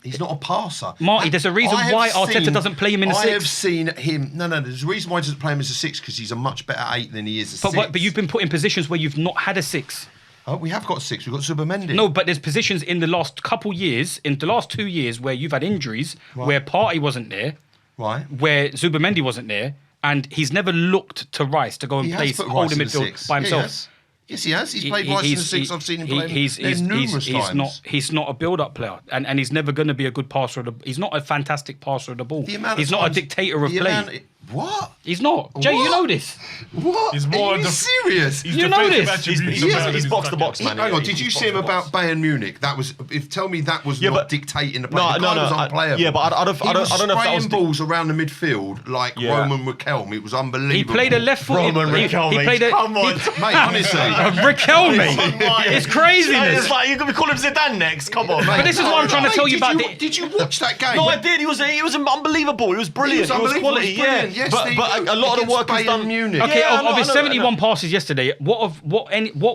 He's not a passer. Marty, there's a reason I have why Arteta doesn't play him in the I 6. have seen him. No. There's a reason why he doesn't play him as a 6 because he's a much better 8 than he is a 6. But you've been put in positions where you've not had a 6. Oh, we have got a 6. We've got Zubimendi. No, but there's positions in the last couple years, in the last 2 years, where you've had injuries, where Partey wasn't there, Right. where Zubimendi wasn't there, and he's never looked to Rice to go and He play has put holding Rice in the midfield 6. by Yeah, himself. Yes, he has. He's played Rice in the 6. I've seen him play numerous times. He's not a build-up player, and he's never going to be a good passer of the. He's not a fantastic passer of the ball. The amount of He's not a times- dictator of the play. amount- What? He's not. Jay, you know this. What? He's more Are you the- serious? His You know defensive this. attributes are better than He's his box to attacking. box, man. Hang on, He's did you box see him to box. about Bayern Munich? That was. Tell me that was Yeah, not but- dictating the play. No, The guy no, was no. unplayable. Yeah, but I don't know if that was spraying balls around the midfield like Yeah. Roman Riquelme. It was unbelievable. He played a left foot. Roman Riquelme. He played a. Come on. Mate, honestly. Riquelme. It's craziness. It's like you're gonna be calling him Zidane next. Come on, But mate. this is what I'm trying to tell you about. Did you watch that game? No, I did. He was unbelievable. He was brilliant. He was unbelievable. quality. He was brilliant. Yeah, Yes, but a lot of the work against is done. Bayern Munich. Okay, Yeah, I of his know, 71 passes yesterday, what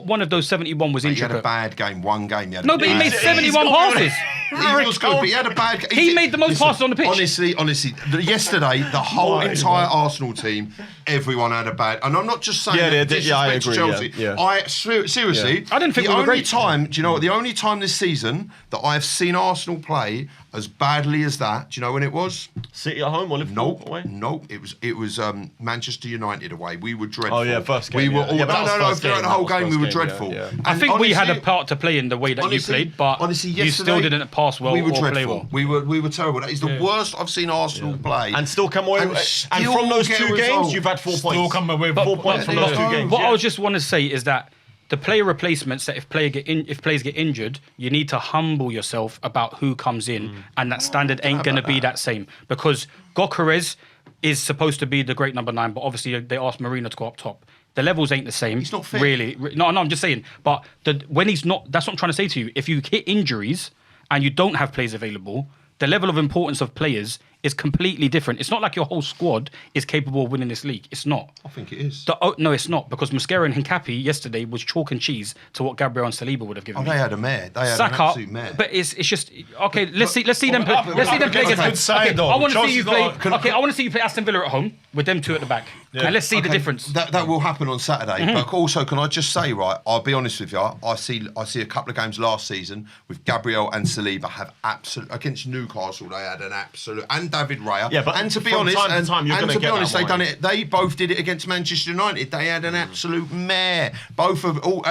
one of those 71 was He had a intricate? bad game. One game. He had a No, but he bad made game. 71 got passes. He was good, but he had a bad game. He made the most passes on the pitch. Honestly, yesterday, the whole entire Arsenal team, everyone had a bad. And I'm not just saying Yeah, that they did. Yeah, I disrespect to agree, Chelsea. yeah. Seriously, I didn't think the we were only great. time. Do you know what? The only time this season that I have seen Arsenal play as badly as that. Do you know when it was? City at home or Liverpool Nope, away? nope. It was Manchester United away. We were dreadful. Oh, yeah, first game, We were yeah. all, Yeah, but that was no. first Throughout game, the whole that was game, we were first game, dreadful. yeah. I And think we had a honestly- part to play in the way that you played, but honestly, you still yesterday, didn't pass well we were or play dreadful. well. We were terrible. That is the worst I've seen Arsenal play. And still come away. And still from those get a 2 games, result. you've had 4 Still points. come away with 4 points from Yeah, those yeah. 2 games. What yeah. I was just want to say is that the player replacements that if players get injured, you need to humble yourself about who comes in, and that standard ain't going to be that same because Gyökeres is supposed to be the great number 9, but obviously they asked Marina to go up top. The levels ain't the same. He's not fit. Really. No, I'm just saying. But when he's not, that's what I'm trying to say to you. If you hit injuries and you don't have players available, the level of importance of players is completely different. It's not like your whole squad is capable of winning this league. It's not. I think it is. No, it's not, because Mosquera and Hincapi yesterday was chalk and cheese to what Gabriel and Saliba would have given me. They had a mare. They had an Saka, absolute mare. but it's just okay. Let's see them play. up- Let's see them play up against. against a good side, Okay, though. I want to see Chelsea's you play. not- Okay, I want to see you play Aston Villa at home with them 2 at the back, and let's see the difference. That will happen on Saturday. But also, can I just say, right? I'll be honest with you. I see a couple of games last season with Gabriel and Saliba have absolute against Newcastle. They had an absolute and David Raya. Yeah, but and to be from honest, time to time, you're and gonna to be get honest, that they done one. it. They both did it against Manchester United. They had an absolute mare. Both of all,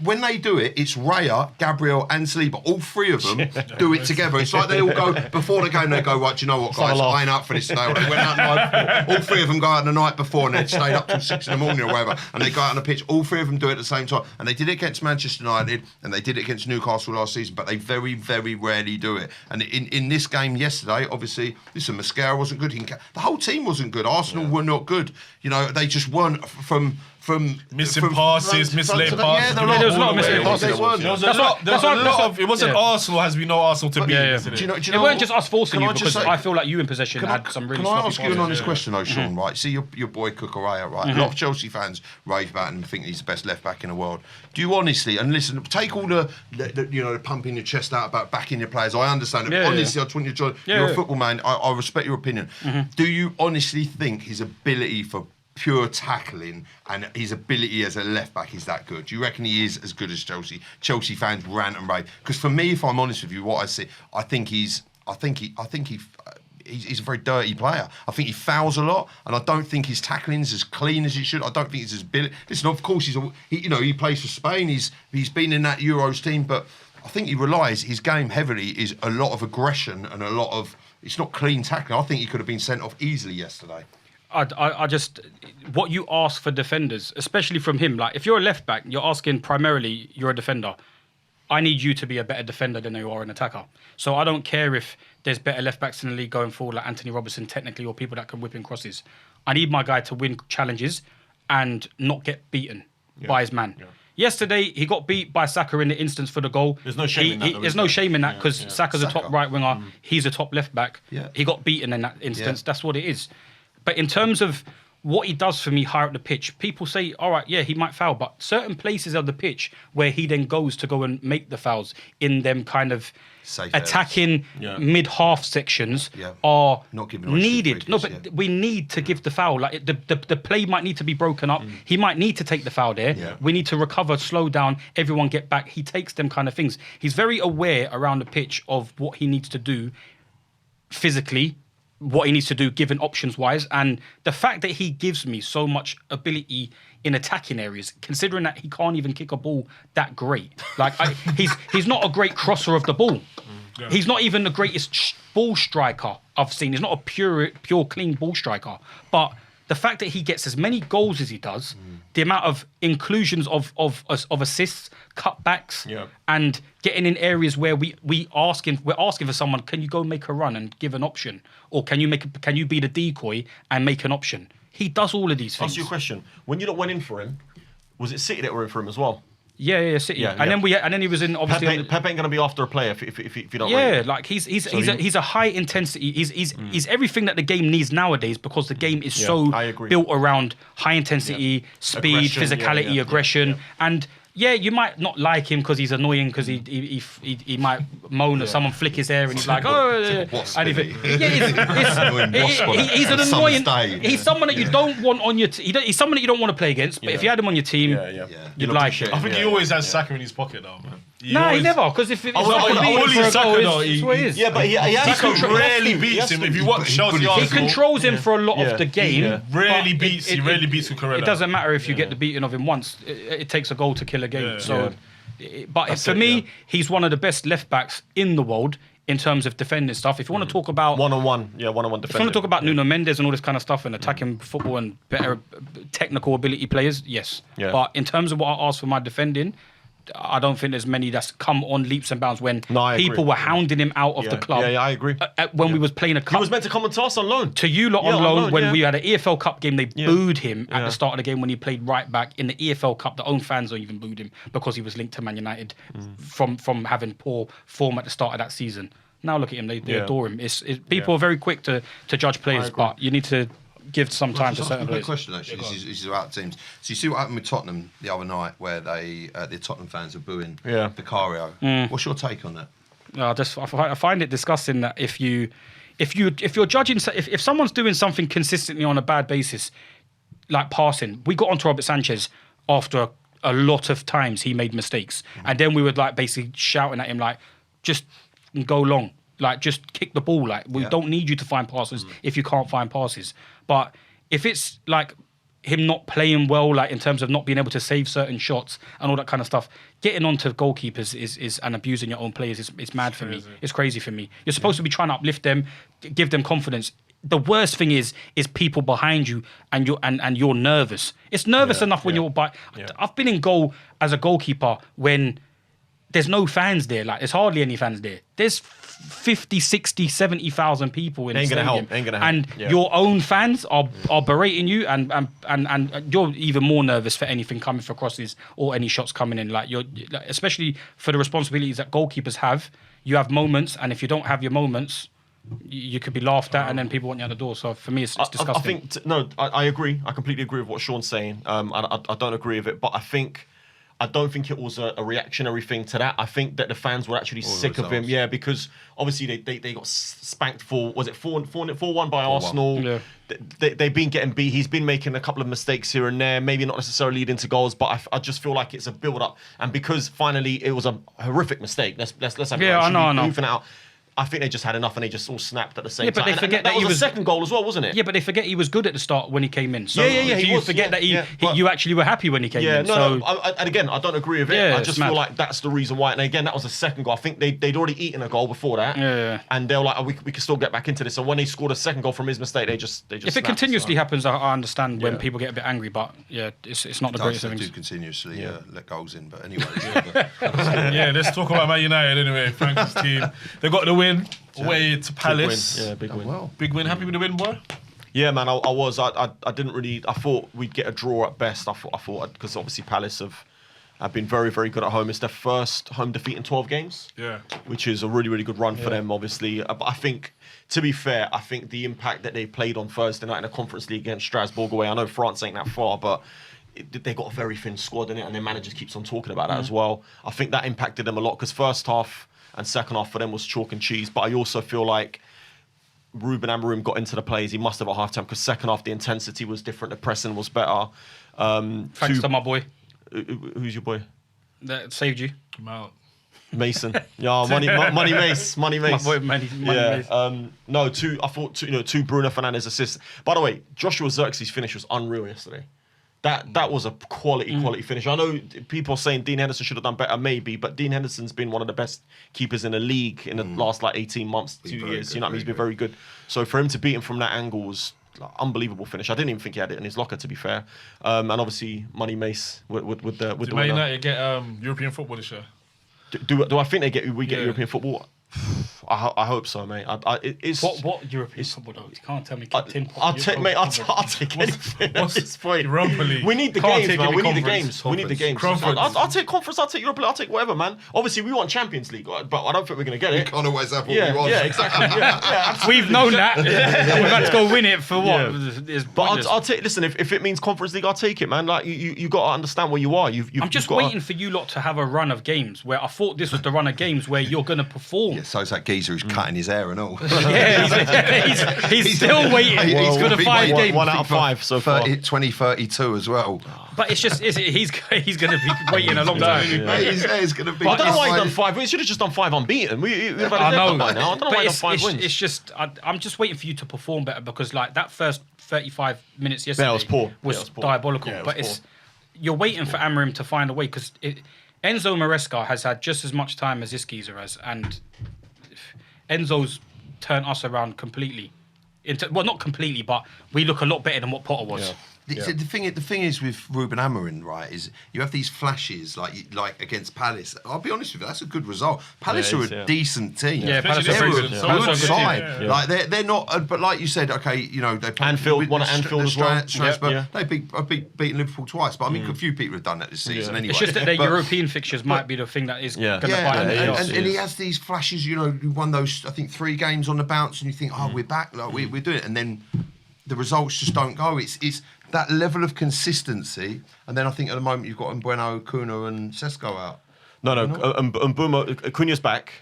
when they do it, it's Raya, Gabriel, and Saliba. All 3 of them do it together. It's like they all go before the game. They go, right, do you know what, guys? I ain't up for this today. They went out the night before. All 3 of them go out the night before and then stayed up till 6 in the morning or whatever. And they go out on the pitch. All 3 of them do it at the same time. And they did it against Manchester United and they did it against Newcastle last season. But they very, very rarely do it. And in this game yesterday, obviously, listen, Mosquera wasn't good. The whole team wasn't good. Arsenal were not good. You know, they just weren't from Missing passes, misled passes. Yeah, there was a lot of misled passes. They weren't. There was a That's lot. what- There was a that's what- lot that's of. It wasn't what- Arsenal as we know Arsenal to be. Yeah, yeah. yesterday. Do you know It what? weren't just us forcing Can you I just because say- I feel like you in possession Can had some really Can I sloppy ask you an passes. honest question though, Sean? Right, see your boy Cucurella, right? A lot of Chelsea fans rave about him and think he's the best left back in the world. Do you honestly, and listen, take all the pumping your chest out about backing your players. I understand it. Yeah, But honestly, I just want you to. Yeah, You're a yeah. football man. I respect your opinion. Do you honestly think his ability for pure tackling and his ability as a left back is that good? Do you reckon he is as good as Chelsea? Chelsea fans rant and rave. Because for me, if I'm honest with you, what I see, I think he's a very dirty player. I think he fouls a lot, and I don't think his tackling's as clean as he should. I don't think he's as ability. Listen, of course he plays for Spain. He's been in that Euros team, but I think he relies his game heavily is a lot of aggression and a lot of. It's not clean tackling. I think he could have been sent off easily yesterday. I just, what you ask for defenders, especially from him, like if you're a left back, you're asking primarily you're a defender. I need you to be a better defender than you are an attacker. So I don't care if there's better left backs in the league going forward, like Anthony Robertson technically, or people that can whip in crosses. I need my guy to win challenges and not get beaten by his man. Yeah. Yesterday, he got beat by Saka in the instance for the goal. There's no shame in that, though, There's is no there? shame in that because Saka's a top right winger. He's a top left back. Yeah. He got beaten in that instance. Yeah. That's what it is. But in terms of what he does for me higher up the pitch, people say, all right, yeah, he might foul, but certain places of the pitch where he then goes to go and make the fouls in them kind of Safe attacking mid-half sections are Not giving away needed. stupid No, areas, but we need to give the foul. Like the play might need to be broken up. He might need to take the foul there. Yeah. We need to recover, slow down, everyone get back. He takes them kind of things. He's very aware around the pitch of what he needs to do physically, what he needs to do given options wise, and the fact that he gives me so much ability in attacking areas, considering that he can't even kick a ball that great. Like he's not a great crosser of the ball. He's not even the greatest ball striker I've seen. He's not a pure clean ball striker. But the fact that he gets as many goals as he does, the amount of inclusions of assists, cutbacks, and getting in areas where we're asking for someone, can you go make a run and give an option, or can you be the decoy and make an option? He does all of these things. Ask you a question. When you lot went in for him, was it City that were in for him as well? Yeah, City. Yeah, and then he was in obviously. Pep ain't gonna be after a player if you don't. Yeah, rate him. like he's a high intensity. He's everything that the game needs nowadays, because the game is so built around high intensity, speed, Aggression, physicality, aggression, and. Yeah, you might not like him because he's annoying, because he might moan at someone, flick his hair, and he's like, oh, and he's an annoying. He's someone that you don't want on your. He's someone that you don't want to play against. But if you had him on your team, you'd like it. I think he always has Saka in his pocket though, man. He never, because if it's not only competing for a Saka, goal, though, it's what it is. Yeah, but he rarely beats him. If you watch Chelsea, He Arsenal, controls him for a lot of the game. He rarely beats Cucurella. It doesn't matter if you get the beating of him once. It takes a goal to kill a game. But for me, he's one of the best left backs in the world in terms of defending stuff. If you want to talk about one-on-one defending. If you want to talk about Nuno Mendes and all this kind of stuff and attacking football and better technical ability players, yes. Yeah. But in terms of what I asked for my defending, I don't think there's many that's come on leaps and bounds when people were hounding him out of the club. Yeah, I agree. When we was playing a cup. He was meant to come to us on loan. To you lot on loan when we had an EFL Cup game, they booed him at the start of the game when he played right back. In the EFL Cup, the own fans don't even booed him because he was linked to Man United from having poor form at the start of that season. Now look at him, they adore him. People are very quick to judge players, but you need to give some time to certain players. Question actually. This is about teams. So you see what happened with Tottenham the other night, where the Tottenham fans are booing Vicario. What's your take on that? I find it disgusting that if you're judging, if someone's doing something consistently on a bad basis, like passing, we got onto Robert Sanchez after a lot of times he made mistakes, and then we were like basically shouting at him like, just go long. Like, just kick the ball. Like, we don't need you to find passes if you can't find passes. But if it's like him not playing well, like in terms of not being able to save certain shots and all that kind of stuff, getting onto goalkeepers is and abusing your own players is mad for me. It's crazy for me. You're supposed to be trying to uplift them, give them confidence. The worst thing is people behind you and you're nervous. It's nervous enough when you're I've been in goal as a goalkeeper when there's no fans there. Like, there's hardly any fans there. There's 50, 60, 70,000 people in the stadium. Ain't gonna help. And your own fans are berating you, and you're even more nervous for anything coming for crosses or any shots coming in. Like, especially for the responsibilities that goalkeepers have. You have moments, and if you don't have your moments, you could be laughed at, and then people want you out the door. So for me, it's disgusting. I agree. I completely agree with what Sean's saying. I don't agree with it, but I don't think it was a reactionary thing to that. I think that the fans were actually sick of him. Yeah, because obviously they got spanked for, was it 4-1 by Arsenal? Yeah. They've been getting beat. He's been making a couple of mistakes here and there, maybe not necessarily leading to goals, but I just feel like it's a build-up. And because finally it was a horrific mistake, let's have I know. Moving out. I think they just had enough and they just all snapped at the same time. But they forget that was a second goal as well, wasn't it? Yeah, but they forget he was good at the start when he came in. So you forget that you actually were happy when he came in. And again, I don't agree with it. I just feel like that's the reason why. And again, that was the second goal. I think they'd already eaten a goal before that. Yeah. And they were like, we can still get back into this. And when they scored a second goal from his mistake, they just if it continuously happens, I understand when people get a bit angry. But it's not the greatest thing. They do continuously let goals in. But anyway. Let's talk about Man United anyway. Frank's team. They got the win. Away to Palace. Big win. Well. Big win. Happy with the win, boy? Yeah, man. I was. I didn't really. I thought we'd get a draw at best. I thought because obviously Palace have been very, very good at home. It's their first home defeat in 12 games. Yeah. Which is a really, really good run for them, obviously. But I think, to be fair, I think the impact that they played on Thursday night in the Conference League against Strasbourg away. I know France ain't that far, but they got a very thin squad in it, and their manager keeps on talking about that as well. I think that impacted them a lot because first half and second half for them was chalk and cheese. But I also feel like Ruben Amorim got into the plays. He must have at half time because second half the intensity was different. The pressing was better. Thanks to my boy. Who's your boy? That saved you. Mason. Yeah, Money Mace. Money Mace. My boy, Money Mace. I thought two Bruno Fernandes assists. By the way, Joshua Xerxes' finish was unreal yesterday. That was a quality finish. I know people are saying Dean Henderson should have done better, maybe, but Dean Henderson's been one of the best keepers in the league in the last 18 months, 2 years. You know what I mean? He's been very good. So for him to beat him from that angle was unbelievable finish. I didn't even think he had it in his locker, to be fair. And obviously, Money Mace with the Did winner. Man United get European football this year? Do I think we get European football? I hope so, mate. It's What European football though? You can't tell me tin pot. I'll take anything at this point. Europa League. We need the Can't games, take man. any We need the conference. games. We need the games. Conference. I'll take conference. I'll take Europa League. I'll take whatever, man. Obviously, we want Champions League, but I don't think we're gonna get it. Can't always have what we want. Yeah, exactly. Yeah. We've known that. And we've had to go win it for what? Yeah. It's But pointless. I'll take. Listen, if it means Conference League, I'll take it, man. Like you got to understand where you are. I'm just waiting for you lot to have a run of games where I thought this was the run of games where you're going to perform. Yeah, so it's that geezer who's cutting his hair and all. Yeah, he's still waiting. He's got a 5 game. 1 out of 5 so far. 2032 as well. But it's just he's going to be waiting a long time. His hair's going to be. I don't know why he's done 5 wins. He should have just done 5 unbeaten. We'd have had I a know. deadline by now. I don't know why he's done 5 wins. It's just I'm just waiting for you to perform better because like that first 35 minutes yesterday was poor. was Yeah, it was poor. diabolical. Yeah, it but was you're waiting for Amorim to find a way because Enzo Maresca has had just as much time as this geezer has, and Enzo's turned us around completely. Well, not completely, but we look a lot better than what Potter was. Yeah. The thing is with Ruben Amorim, right? Is you have these flashes like against Palace. I'll be honest with you, that's a good result. Palace are a decent team. Yeah, Palace are they're very a good. good Yeah. side. Yeah. Like they're not. But like you said, okay, you know they played Anfield, one at Anfield as well. Strasbourg. Yeah. They beaten Liverpool twice, but I mean, a few people have done that this season anyway. It's just that their But- European fixtures might be the thing that is going to Yeah, bite them. and he has these flashes. You know, you won those, I think, 3 games on the bounce, and you think, oh, we're back, like we're doing it, and then the results just don't go. It's that level of consistency, and then I think at the moment you've got Mbeumo, Kuna, and Sesko out. No, Mbeumo, Cunha's back.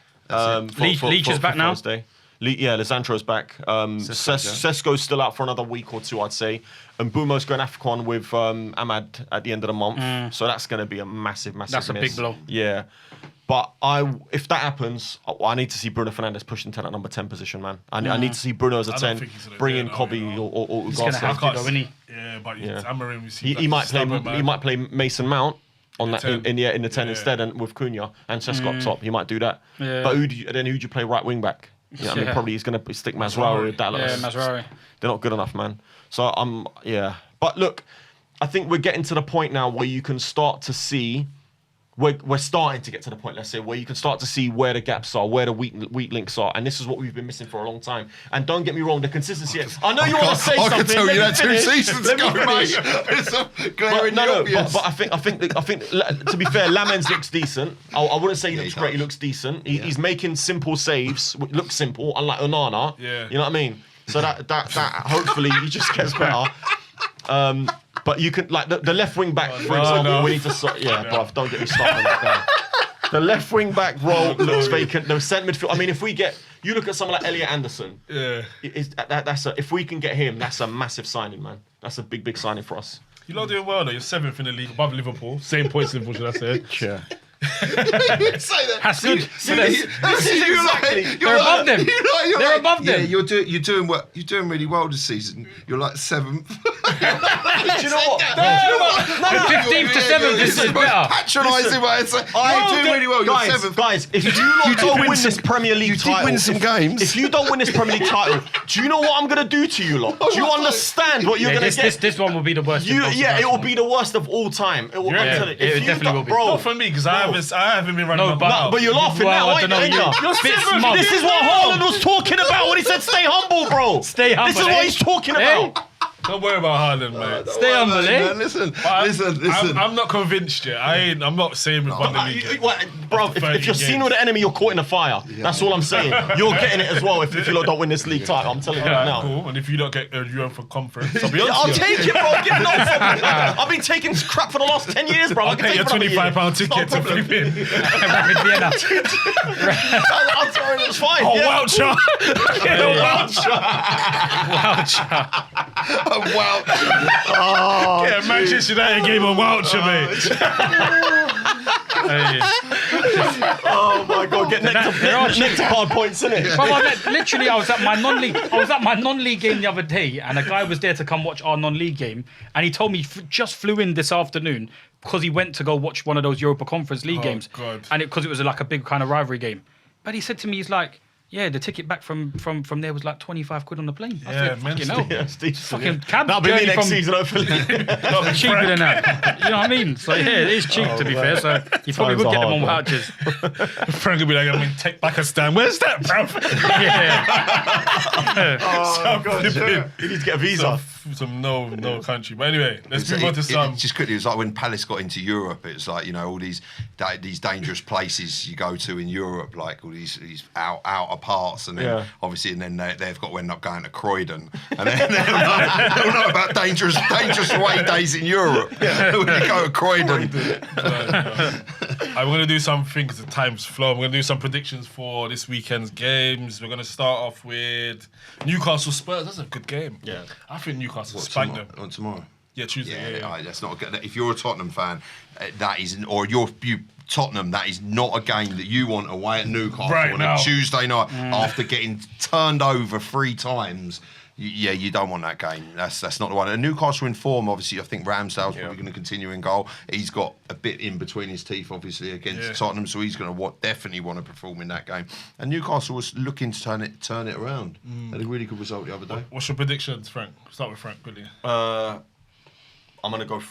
Leach is back now? Thursday. Lisandro's back. Sesko's still out for another week or 2, I'd say. And Mbeumo's going AFCON with Ahmad at the end of the month. So that's going to be a massive That's a miss. big blow. Yeah. But if that happens, I need to see Bruno Fernandes push into that number 10 position, man. I need to see Bruno as a I don't 10, think he's gonna bring do in it, no, Kobe you know. or He's going to have Ugarte. to, though, isn't he? Yeah, but Yeah. Amorim, He might play Mason Mount on that 10. in the 10 Yeah. instead, and with Cunha and Sesko up top, he might do that. Yeah. But who'd you play right wing back? You know what I mean, Yeah. probably he's going to stick Mazraoui with Dallas. Yeah, Mazraoui. They're not good enough, man. So But look, I think we're getting to the point now where you can start to see. We're starting to get to the point, let's say, where you can start to see where the gaps are, where the weak links are, and this is what we've been missing for a long time. And don't get me wrong, the consistency. I know you want to say I something. can tell Let you me that 2 finish. seasons Let me ago, finish. mate. It's a glaring obvious. But I think to be fair, Lamens looks decent. I wouldn't say he looks he great. He does. looks decent. He's making simple saves. Looks simple, unlike Onana. Yeah. You know what I mean? So that hopefully he just gets better. But you can like the left wing back, for example. no. We need to bruv, don't get me started on that guy. The left wing back role looks vacant. No centre midfield. I mean, if we get you look at someone like Elliot Anderson. Yeah. If we can get him, that's a massive signing, man. That's a big signing for us. You're not doing well though. You're 7th in the league, above Liverpool. Same points Liverpool, should I say? Yeah. You say that. That's good. You're above them. They're above them. Yeah, you're doing well. You're doing really well this season. You're like 7th. Do you know what? 15th to 7th, this is better. Patronising way. It's like, you're doing really well. You're 7th. Guys, if you don't win this Premier League title, did win some games. If you don't win this Premier League title, do you know what I'm gonna do to you lot? Do you understand what you're gonna get? This one will be the worst. It will be the worst of all time. It will. Yeah, I'm telling you, it if you definitely will be. bro. Not for me, because I haven't been running No, my but- mouth. But you're laughing Well, now, I ain't don't know, you? you're a bit smug. This is what Haaland was talking about when he said stay humble, bro. Stay humble, This is what he's talking about. Don't worry about Haaland, mate. Stay humble, eh? Listen. I'm not convinced yet. I'm not saying we've won the league. Bro, if you're seen with the enemy, you're caught in a fire. That's all I'm saying. You're getting it as well if you lot don't win this league title. I'm telling you right now. Cool. And if you don't get a UEFA conference, I'll be honest I'll with you. take it, bro. Give no problem. I've been taking crap for the last 10 years, bro. I'll pay you a £25 ticket to flip in. Rapid Vienna. I'm sorry, it's fine. Oh, yeah. Welcher. Wow. Yeah, Manchester United game on Welcher, mate. Oh my God, get next to hard points, innit? But literally, I was at my non-league game the other day, and a guy was there to come watch our non-league game, and he told me he just flew in this afternoon because he went to go watch one of those Europa Conference League games, God. and because it was like a big kind of rivalry game. But he said to me, he's like, yeah, the ticket back from there was like 25 quid on the plane. I said, fucking hell. Yeah, it's decent, Fucking cab that'll be me journey next from season, hopefully. cheaper than that. You know what I mean? So yeah, it is cheap to be fair. So you probably Times would get are them on hard, vouchers. Frank will be like, take back a stand. Where's that, bruv? Oh, God, you need to get a visa. Some no country. But anyway, let's move on to some. Just quickly, it was like when Palace got into Europe. It's like, you know, all these dangerous places you go to in Europe, like all these outer parts, and then obviously, and then they've got to end up going to Croydon, and then they'll know about dangerous away days in Europe when you go to Croydon. I'm going to do something because the time's flow. I'm going to do some predictions for this weekend's games. We're going to start off with Newcastle Spurs. That's a good game. Yeah. I think Newcastle spanked them. On tomorrow. Yeah, Tuesday. Yeah. That's not good. If you're a Tottenham fan, that is, or you Tottenham, that is not a game that you want away at Newcastle Right on now. a Tuesday night after getting turned over 3 times. You don't want that game. That's not the one. And Newcastle in form, obviously. I think Ramsdale's probably going to continue in goal. He's got a bit in between his teeth, obviously, against Tottenham, so he's going to definitely want to perform in that game. And Newcastle was looking to turn it around. Had a really good result the other day. What's your predictions, Frank? Start with Frank, quickly. I'm going to go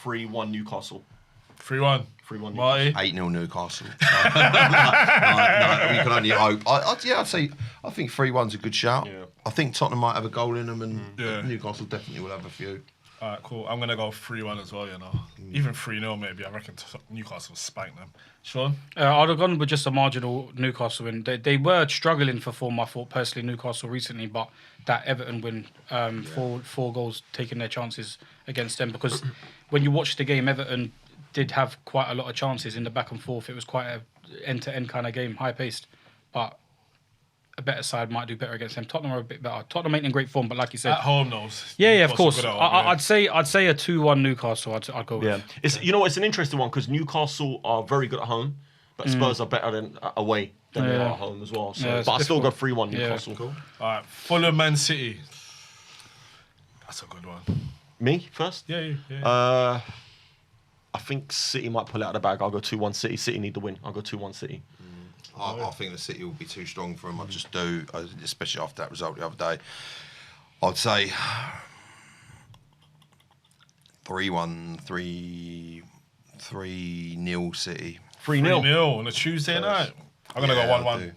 3-1 Newcastle. 3-1. 3-1 Marty? 8-0 Newcastle. No, we can only hope. I'd say I think 3-1's a good shout. Yeah. I think Tottenham might have a goal in them, and Yeah. Newcastle definitely will have a few. All right, cool. I'm going to go 3-1 as well, you know. Even 3-0 maybe. I reckon Newcastle will spank them. Sean? I'd have gone with just a marginal Newcastle win. They were struggling for form, I thought, personally, Newcastle recently, but that Everton win, four goals, taking their chances against them, because when you watch the game, Everton did have quite a lot of chances in the back and forth. It was quite a end-to-end kind of game, high-paced, but a better side might do better against them. Tottenham are a bit better. Tottenham ain't in great form, but like you said, At home, though. yeah, of course. Newcastle good at home, I'd say a 2-1 Newcastle. I'd go with. Yeah, it's it's an interesting one because Newcastle are very good at home, but Spurs are better than away than they are at home as well. So, Yeah, it's but I still go difficult. 3-1 Newcastle. Cool. All right, Fulham, Man City. That's a good one. Me first. Yeah. I think City might pull it out of the bag. I'll go 2-1 City. City need the win. I'll go 2-1 City. I think the City will be too strong for them. I just do, especially after that result the other day. I'd say 3-1, 3-0 City. 3-0. 3-0 on a Tuesday night. I'm going to go 1-1.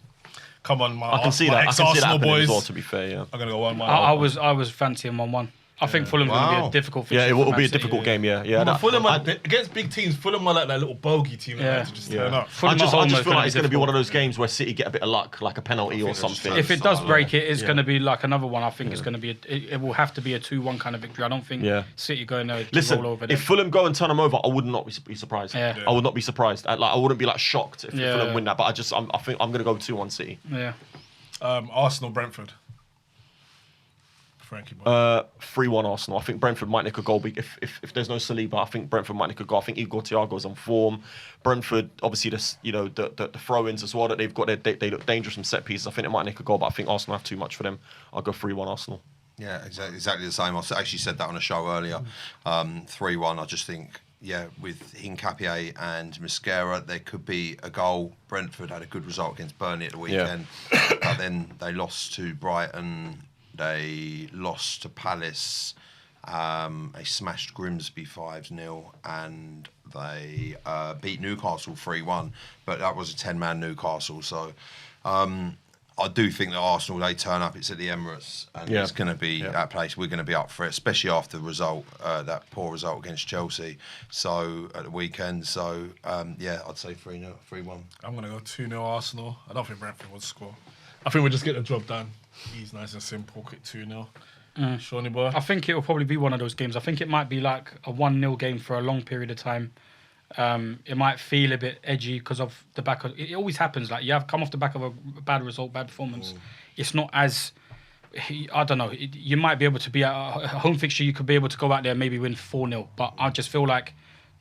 Come on, I can see that. I can see that ex-Arsenal happening boys. as well, to be fair, yeah. I'm going to go 1-1. I was fancying 1-1. I think Fulham's going to be a difficult fixture. Yeah, it will for be a Man City. difficult game, yeah. But Fulham against big teams, Fulham are like that little bogey team that to just turn up. Fulham I at home just is feel like it's going to be difficult. one of those games where City get a bit of luck, like a penalty or something. If it does break it, it's going to be like another one. I think it's going to be. It will have to be a 2-1 kind of victory. I don't think City going to roll over them. If Fulham go and turn them over, I would not be surprised. Yeah. I would not be surprised. I wouldn't be like shocked if Fulham win that. But I think I'm going to go 2-1 City. Yeah. Arsenal, Brentford. Frankie boy. 3-1 Arsenal. I think Brentford might nick a goal. If there's no Saliba, I think Brentford might nick a goal. I think Igor Thiago's on form. Brentford, obviously, the throw-ins as well that they've got. They look dangerous from set pieces. I think it might nick a goal, but I think Arsenal have too much for them. I'll go 3-1 Arsenal. Yeah, exactly the same. I actually said that on a show earlier. 3-1. I just think, with Hincapié and Mosquera, there could be a goal. Brentford had a good result against Burnley at the weekend, but then they lost to Brighton. They lost to Palace. They smashed Grimsby 5-0, and they beat Newcastle 3-1. But that was a 10-man Newcastle, so I do think that Arsenal, they turn up. It's at the Emirates, and it's going to be that place. We're going to be up for it, especially after the result, that poor result against Chelsea. So at the weekend, so I'd say 3-0, 3-1. I'm going to go 2-0 Arsenal. I don't think Brentford would score. I think we'll just get the job done. He's nice and simple, quick 2-0. Shawnee boy? I think it will probably be one of those games. I think it might be like a 1-0 game for a long period of time. It might feel a bit edgy because of the back of it. Always happens. Like you have come off the back of a bad result, bad performance. It's not as I don't know. You might be able to be at a home fixture. You could be able to go out there and maybe win 4-0. But I just feel like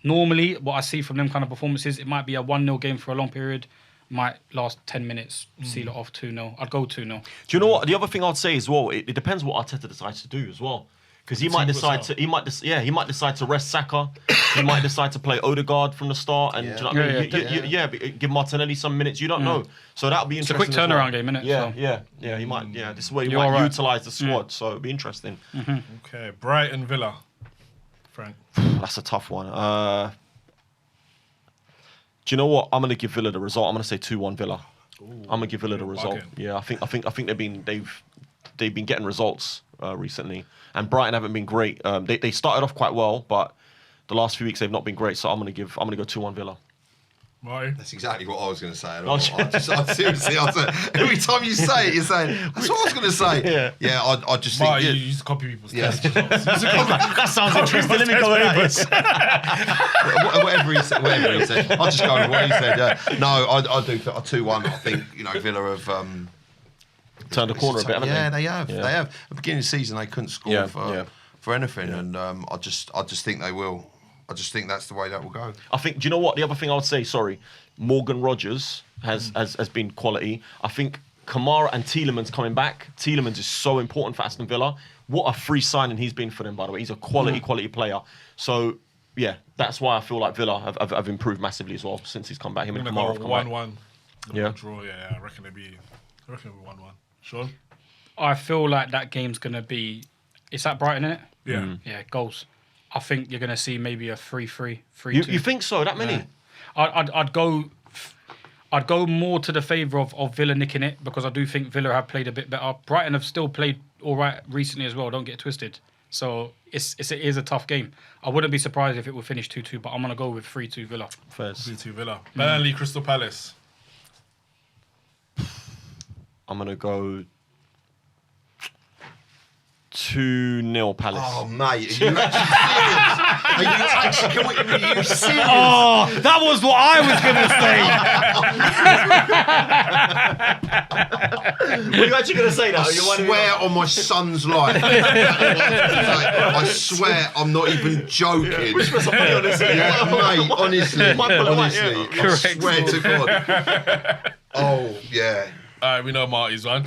Normally, what I see from them kind of performances, it might be a 1-0 game for a long period, might last 10 minutes, seal it off 2-0. I'd go 2-0. Do you know what? The other thing I'd say as well, it depends what Arteta decides to do as well. Because he might decide to, he might decide to rest Saka. He might decide to play Odegaard from the start, and do you know what I mean? Give Martinelli some minutes. You don't know, so that'll be It's a interesting. quick turnaround game, isn't it? Yeah. He might. Yeah, this is where he might right. utilize the squad. So it'll be interesting. Okay, Brighton Villa. Frank. That's a tough one. Do you know what? I'm gonna give Villa the result. I'm gonna say 2-1 Villa. I'm gonna give Villa the result. bugging. Yeah, I think they've been getting results recently, and Brighton haven't been great. They started off quite well, but the last few weeks they've not been great. So I'm gonna go 2-1 Villa. Marty. That's exactly what I was going to say. I seriously, every time you say it, you're saying, that's what I was going to say. Yeah, I just think... Marty, you used to copy people's tests. That sounds interesting. Let me go with that. whatever he said. I'll just go with what he said. Yeah. No, I do 2-1. I think, Villa have... Turned the corner a bit, haven't they? Yeah, they have. Yeah. They have. At the beginning of the season, they couldn't score for anything, and I just think they will. I just think that's the way that will go. I think. Do you know what? The other thing I would say, Morgan Rogers has been quality. I think Kamara and Tielemans coming back. Tielemans is so important for Aston Villa. What a free signing he's been for them, by the way. He's a quality player. So yeah, that's why I feel like Villa have improved massively as well since he's come back. Him and Kamara have come back. 1-1. Yeah. Draw. Yeah, I reckon it'll be 1-1. Sean. I feel like that game's going to be... It's at Brighton, isn't it? Yeah. Yeah, goals. I think you're going to see maybe a 3-3, 3-2. You think so? That many? I'd go more to the favour of Villa nicking it, because I do think Villa have played a bit better. Brighton have still played all right recently as well, don't get twisted. So it is a tough game. I wouldn't be surprised if it would finish 2-2, but I'm going to go with 3-2 Villa. First. 3-2 Villa. Burnley, Crystal Palace. I'm going to go 2-0 Palace. Oh, mate, are you actually serious? Are you serious? Oh, that was what I was going to say. Were you actually going to say that? I swear on my son's life. I swear I'm not even joking. honestly. Mate, honestly. I Correct. swear to God. Oh, yeah. All right, we know Marty's one.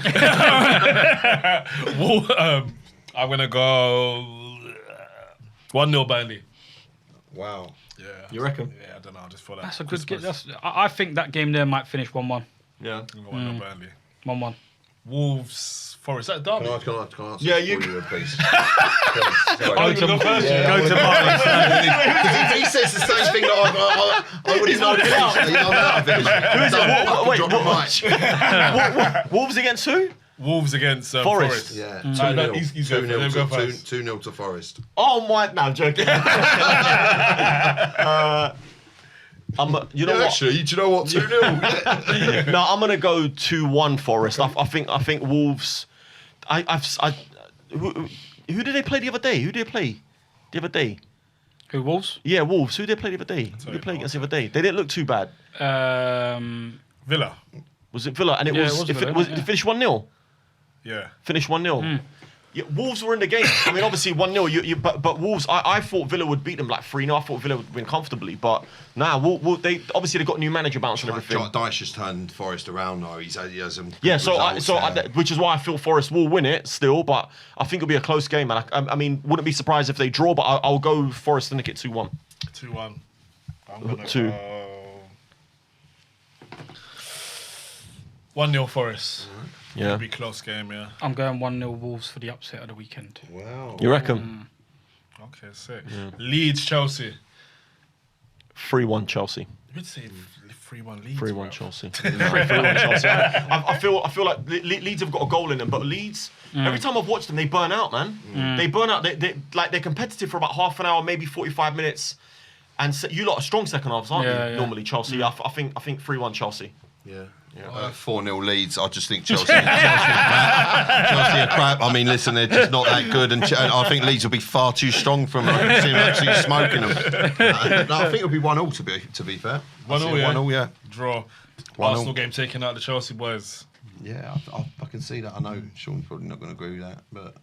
I'm going to go 1-0 Burnley. Wow. Yeah. You reckon? Yeah, I don't know. I just feel like That's a good game. I think that game there might finish 1-1. Yeah. I'm going to 1-0 Burnley. 1-1. Wolves, Forest. Is that Derby? Can I answer Yeah, this you for you, please? Go to first. Go to Marty. If he says the same thing that I would know. I'm out. Wolves against who? Wolves against Forest. Forest. Yeah, 2-0 to Forest. Oh my! No, I'm joking. You know what? Actually, do you know what? 2-0. No, I'm gonna go 2-1 Forest. I think Wolves. Who did they play the other day? Who did they play the other day? Who, Wolves? Yeah, Wolves. Who did they play the other day? Who did they play against the other day? They didn't look too bad. Villa. Was it Villa? And it was it finished 1-0. Yeah. Finished 1-0. Yeah, Wolves were in the game. I mean, obviously 1-0. But Wolves. I thought Villa would beat them like 3-0. I thought Villa would win comfortably. But nah, they got new manager bounce and everything. Dyche has turned Forest around though. He has some. Yeah, which is why I feel Forest will win it still. But I think it'll be a close game. And I mean, wouldn't be surprised if they draw. But I'll go Forest to nick it 2-1. 2-1. I'm gonna 2. go 1-0 Forest. Yeah. It'll be a close game, yeah. I'm going 1-0 Wolves for the upset of the weekend. Wow. You reckon? Okay, sick. Leeds, Chelsea. 3-1 Chelsea. You would say 3-1 Leeds. 3-1 Chelsea. 3-1 Chelsea. I feel like Leeds have got a goal in them, but Leeds, every time I've watched them, they burn out, man. They burn out. They're competitive for about half an hour, maybe 45 minutes. And you lot are strong second halves, aren't you? Normally, Chelsea. I think 3-1 Chelsea. Yeah. 4-0 Leeds. I just think Chelsea are crap. I mean, listen, they're just not that good, and I think Leeds will be far too strong from them. I can see them actually smoking them. No, I think it'll be 1-0 to be fair. 1-0, yeah. 1-0, yeah. Draw. 1-0. Arsenal game taking out the Chelsea boys. Yeah, I can see that. I know Sean's probably not going to agree with that, but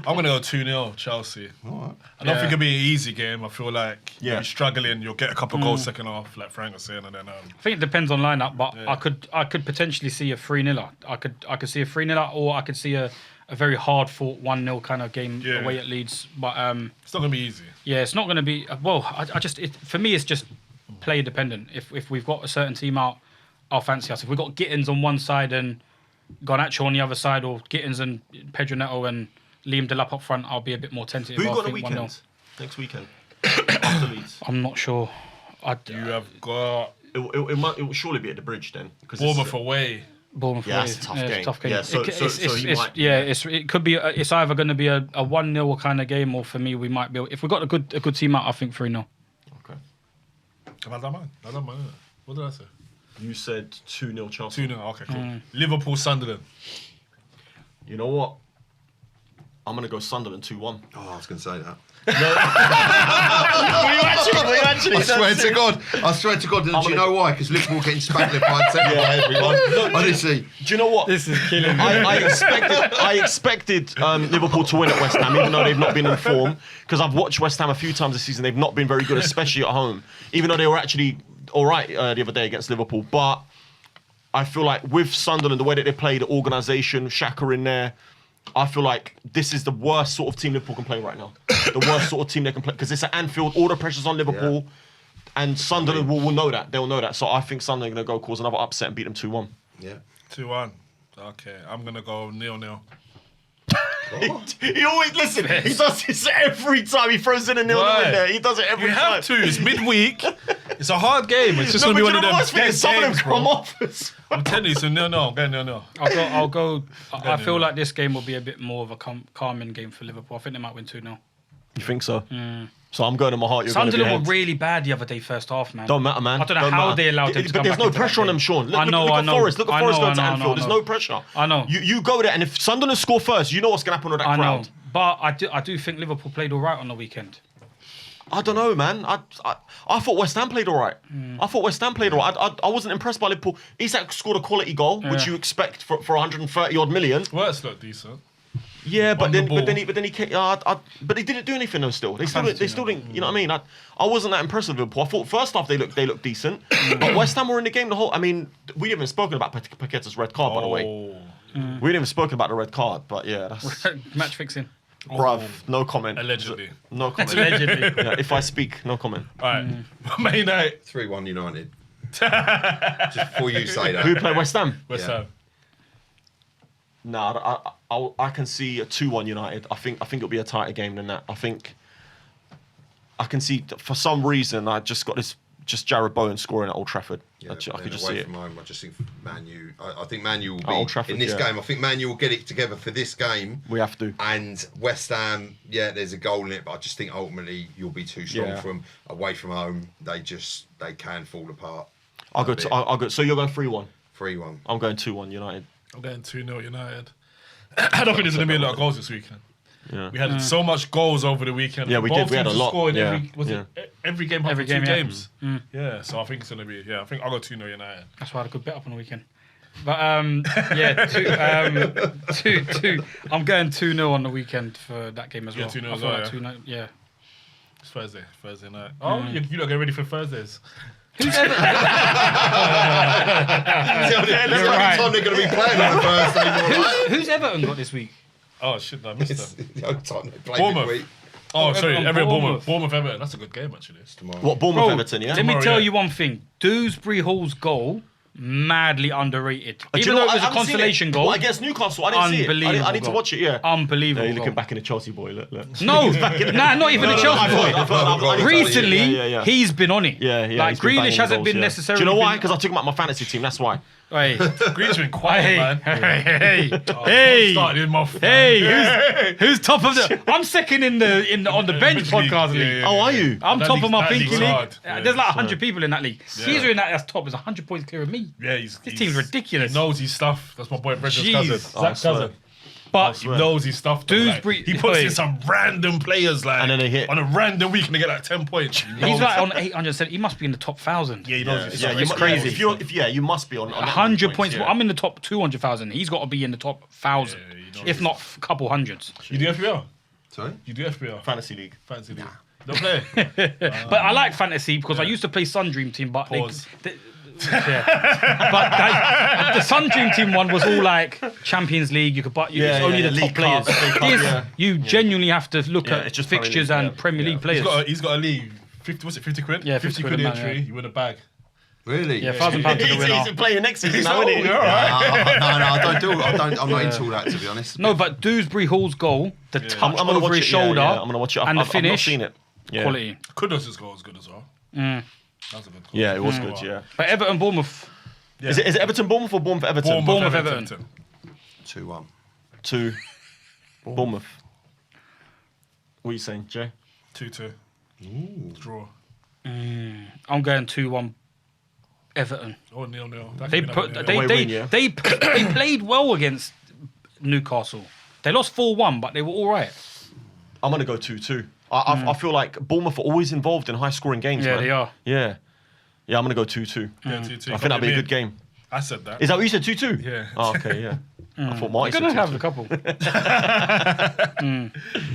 I'm going to go 2-0 Chelsea. all right. I don't think it'll be an easy game. I feel like Yeah. you're struggling. You'll get a couple goals second half, like Frank was saying, and then I think it depends on lineup, but Yeah. I could potentially see a 3-0. I could see a 3-0, or I could see a very hard fought 1-0 kind of game Yeah. away at Leeds. But it's not going to be easy. yeah, it's not going to be. Well, for me, it's just player dependent. If we've got a certain team out, I'll fancy us. If we've got Gittins on one side and Garnacho on the other side, or Gittins and Pedro Neto and Liam Delap up front, I'll be a bit more tentative. Who you I'll got the think 1-0. weekend? Next weekend. After Leeds. I'm not sure. You have got It will surely be at the Bridge then. Bournemouth away. Bournemouth Yeah, away. that's a tough It's game. tough game. Yeah, so he might. It could be. It's either going to be a 1-0 kind of game, or for me, we might be. If we got a good team out, I think 3-0. Okay. I don't mind. What did I say? You said 2-0 Chelsea. 2-0. Okay, cool. Liverpool, Sunderland. You know what? I'm going to go Sunderland 2-1. Oh, I was going to say that. Actually, I swear to God. And do you know why? Because Liverpool getting spanked left, right, centre by everyone. Honestly. Do you know what? This is killing me. I expected Liverpool to win at West Ham, even though they've not been in form. Because I've watched West Ham a few times this season. They've not been very good, especially at home. Even though they were actually all right the other day against Liverpool. But I feel like with Sunderland, the way that they play, the organisation, Xhaka in there, I feel like this is the worst sort of team Liverpool can play right now. The worst sort of team they can play. Because it's at Anfield, all the pressure's on Liverpool. And Sunderland will know that. They'll know that. So I think Sunderland are going to go cause another upset and beat them 2-1. Yeah. 2-1. Okay, I'm going to go 0-0. He always, listen, he does this every time. He throws in a 0-0 in there. He does it every You time. have to. It's midweek. It's a hard game. It's just No, going to but be you one know of the them worst thing is some of them games, come bro. off as I'm telling you, it's a 0-0. I'm going 0-0. I'll go. I feel like this game will be a bit more of a calming game for Liverpool. I think they might win 2-0. You think so? So I'm going in my heart. You're going to be Sunderland ahead. were really bad the other day, first half, man. Don't matter, man. I don't know Don't how matter. they allowed them to But come there's back no into that pressure on game. them, Sean. Look, I know, look I at know. Forest. Look at I Forest know, going to I know, Anfield. I There's know. no pressure. I know. You go there, and if Sunderland score first, you know what's going to happen with that I know. crowd. But I do think Liverpool played all right on the weekend. I don't know, man. I thought West Ham played all right. I thought West Ham played all right. I wasn't impressed by Liverpool. Isak scored a quality goal, which Yeah. you expect for 130 odd million. Words look decent. Yeah, but On the then ball. he came, but they didn't do anything though. Still, they still didn't. You know what I mean? I wasn't that impressed with Liverpool. I thought first half they looked decent, but West Ham were in the game the whole. I mean, we haven't even spoken about Paqueta's red card, by the way. Oh. We haven't even spoken about the red card, but yeah, that's Match fixing. bruv. No comment. Allegedly. No comment. Allegedly. Yeah, if I speak, no comment. All right. May night. 3-1 United. Just before you say that. Who played West Ham? West Yeah. Ham. Nah, I can see a 2-1 United. I think it'll be a tighter game than that. I think I can see for some reason I just got this Jared Bowen scoring at Old Trafford. Yeah, I but could then just away see it. from home, I just think Man U. I think Man U will Old be Trafford, in this yeah. game. I think Man U will get it together for this game. We have to. And West Ham, yeah, there's a goal in it, but I just think ultimately you'll be too strong Yeah. for them. Away from home, they can fall apart. I'll go. So you're going 3-1. 3-1. I'm going 2-1 United. I'm going 2-0 United. I don't think there's going to be a lot of goals this weekend. Yeah. We had so much goals over the weekend. Yeah, we Both did. We had teams a lot. scored Yeah, every game, Every every game, game, yeah. games. Yeah, so I think it's going to be. Yeah, I think I'll go 2-0 United. That's why I had a good bet up on the weekend. But yeah, two. I'm going 2-0 on the weekend for that game as Yeah, well. 2-0 I as feel well, like yeah. 2-0, yeah. It's Thursday night. Oh, you don't get ready for Thursdays. Who's ever? That's the only right. time they're going to be playing on the Thursday night. Who's Everton got this week? Oh shit, I missed It's them. the only time they play Bournemouth. midweek. Oh, sorry, Everton, Everton, Bournemouth. Bournemouth, Everton. That's a good game actually. Tomorrow. What, Bournemouth Bro, Everton, yeah? Let me Tomorrow, tell yeah. you one thing. Dewsbury Hall's goal, madly underrated. Do you Even know though what? it was I a haven't seen consolation it. goal. Well, against Newcastle, I didn't see it. Unbelievable I need to goal. watch it, yeah. Unbelievable. Yeah, you're looking goal. back in the Chelsea boy. Look. No, not even a Chelsea boy. I need to- Recently, Yeah. he's been on it. Yeah. Like he's been banging Grealish hasn't goals, been yeah. necessarily. Do you know why? been- Because I took him out my fantasy team. That's why. Hey, Green's been quiet, hey, man. hey, Started his mouth. hey, who's top of the? I'm second in the on the bench League, podcast yeah, league. yeah. Oh, are you? I'm That top league's- of my that pinky league's league. hard. Yeah, There's like 100 people in that league. Caesar in that's top is 100 points clear of me. Yeah, This team's ridiculous. He knows his stuff. That's my boy Brendan's Jeez. cousin. Oh, Zach's cousin. But He knows his stuff. though, like, Dewsbury- he puts in Wait. some random players like, And then they hit. on a random week and they get like 10 points. he's like on 800. He must be in the top 1,000. Yeah, he knows his Yeah, stuff. you It's mu- crazy. you must be on 100 points. Yeah. I'm in the top 200,000. He's got to be in the top 1,000, Yeah, you know if not a couple hundreds. You do FPL? Sorry? You do FPL? Fantasy League. Fancy league. Don't play. But I like fantasy because I used to play Sun Dream Team, but Pause. yeah. But the Sun Dream Team one was all like Champions League. You could buy Yeah, it's only yeah, the League top players. Cup, League Cup, This, yeah. you genuinely have to look Yeah, at it's just Premier fixtures League, and yeah. Premier League players. He's got a league. 50, what's it, 50 quid? Yeah, 50 50 quid quid a entry. man, You win a bag. Really? Yeah, £1,000 to the winner. He's playing next season He's now, old, isn't he? you're all right. No, I'm not into all that, to be honest. No, but Dewsbury Hall's goal, the touch I'm gonna over watch his it, yeah, shoulder, yeah, I'm gonna watch it. and the I've not finish, seen it. Yeah. quality. Kudus' goal was good as well. That was a good goal. Yeah, it was good. Yeah. But Everton, Bournemouth, Yeah. Is it Everton Bournemouth or Bournemouth Everton? Bournemouth, Everton. 2-1. 2. Bournemouth. What are you saying, Jay? 2-2. Draw. I'm going 2-1 Everton. Oh, 0-0. That They could be put another they nil. Away they, win, yeah. they they played well against Newcastle. They lost 4-1, but they were all right. I'm gonna go 2-2. I feel like Bournemouth are always involved in high-scoring games. Yeah, man. they are. Yeah, yeah. I'm gonna go 2-2. Yeah, 2-2. I think that'd be a good game. I said that. Is that what you said? 2-2. Yeah. Oh, okay. Yeah. I thought Marty You're said gonna 2-2. have a couple.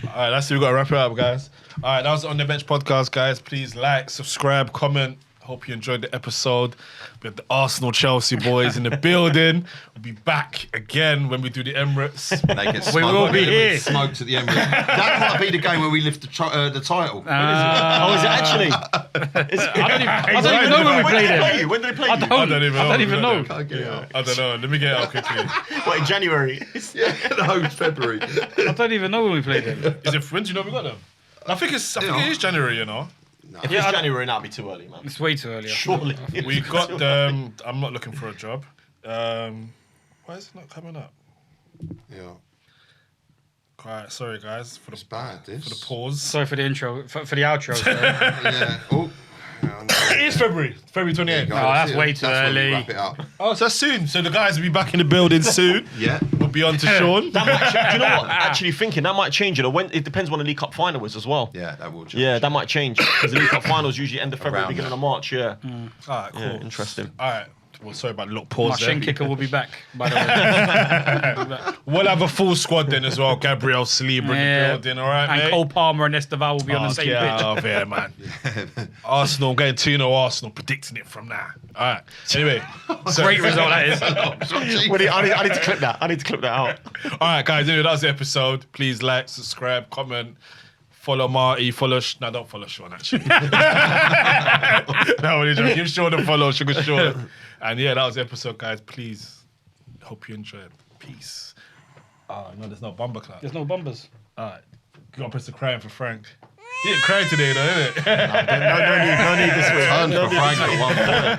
All right, that's it. We got to wrap it up, guys. All right, that was On The Bench podcast, guys. Please like, subscribe, comment. Hope you enjoyed the episode. We have the Arsenal Chelsea boys in the building. We'll be back again when we do the Emirates. They get We smoked. will be They get here. Smoked at the end. That might be the game where we lift the title. Oh, is it actually? I don't even know when we played them. When did they play I you? don't even know. Can't get it out. I don't know. Let me get it out quickly. What, in January? Yeah, no, February. I don't even know when we played them. Is it, when do you know we got them? I think it is January, you know. If it's January, that'd be too early, man. It's way too early. Surely. We got them. I'm not looking for a job. Why is it not coming up? Yeah, Alright, sorry guys for the it's bad. This. for the pause. Sorry for the intro, for the outro. Sorry. Yeah. Oh. It is February 28th. No, that's way too when we early. Wrap it up. Oh, so that's soon. So the guys will be back in the building soon. Yeah. We'll be on to Sean. That might, do you know what? Actually thinking that might change it. Or when it depends when the League Cup final is as well. Yeah, that will. Change. Yeah, that might change because the League Cup finals usually end of February, Around beginning that. of March. Yeah, Alright, cool. yeah, interesting. Alright. Well, sorry about the little My pause there. shin kicker will be back, by the way. We'll have a full squad then as well. Gabriel Saliba in the building, alright, And mate? Cole Palmer and Esteval will be on the same get pitch. out of here, man. Arsenal, I'm going 2-0 Arsenal, predicting it from now. Alright. Anyway. So, Great result that is. I need to clip that. I need to clip that out. Alright, guys, anyway, that was the episode. Please like, subscribe, comment. Follow Marty, no, don't follow Sean, actually. No, give Sean a follow, Sugar Shaun. And yeah, that was the episode, guys. Please, hope you enjoyed. Peace. Oh, no, there's no bumper clap. There's no bumpers. Alright, gotta press the crying for Frank. He didn't cry today, though, innit? No need this week. Turn for Frank at one point.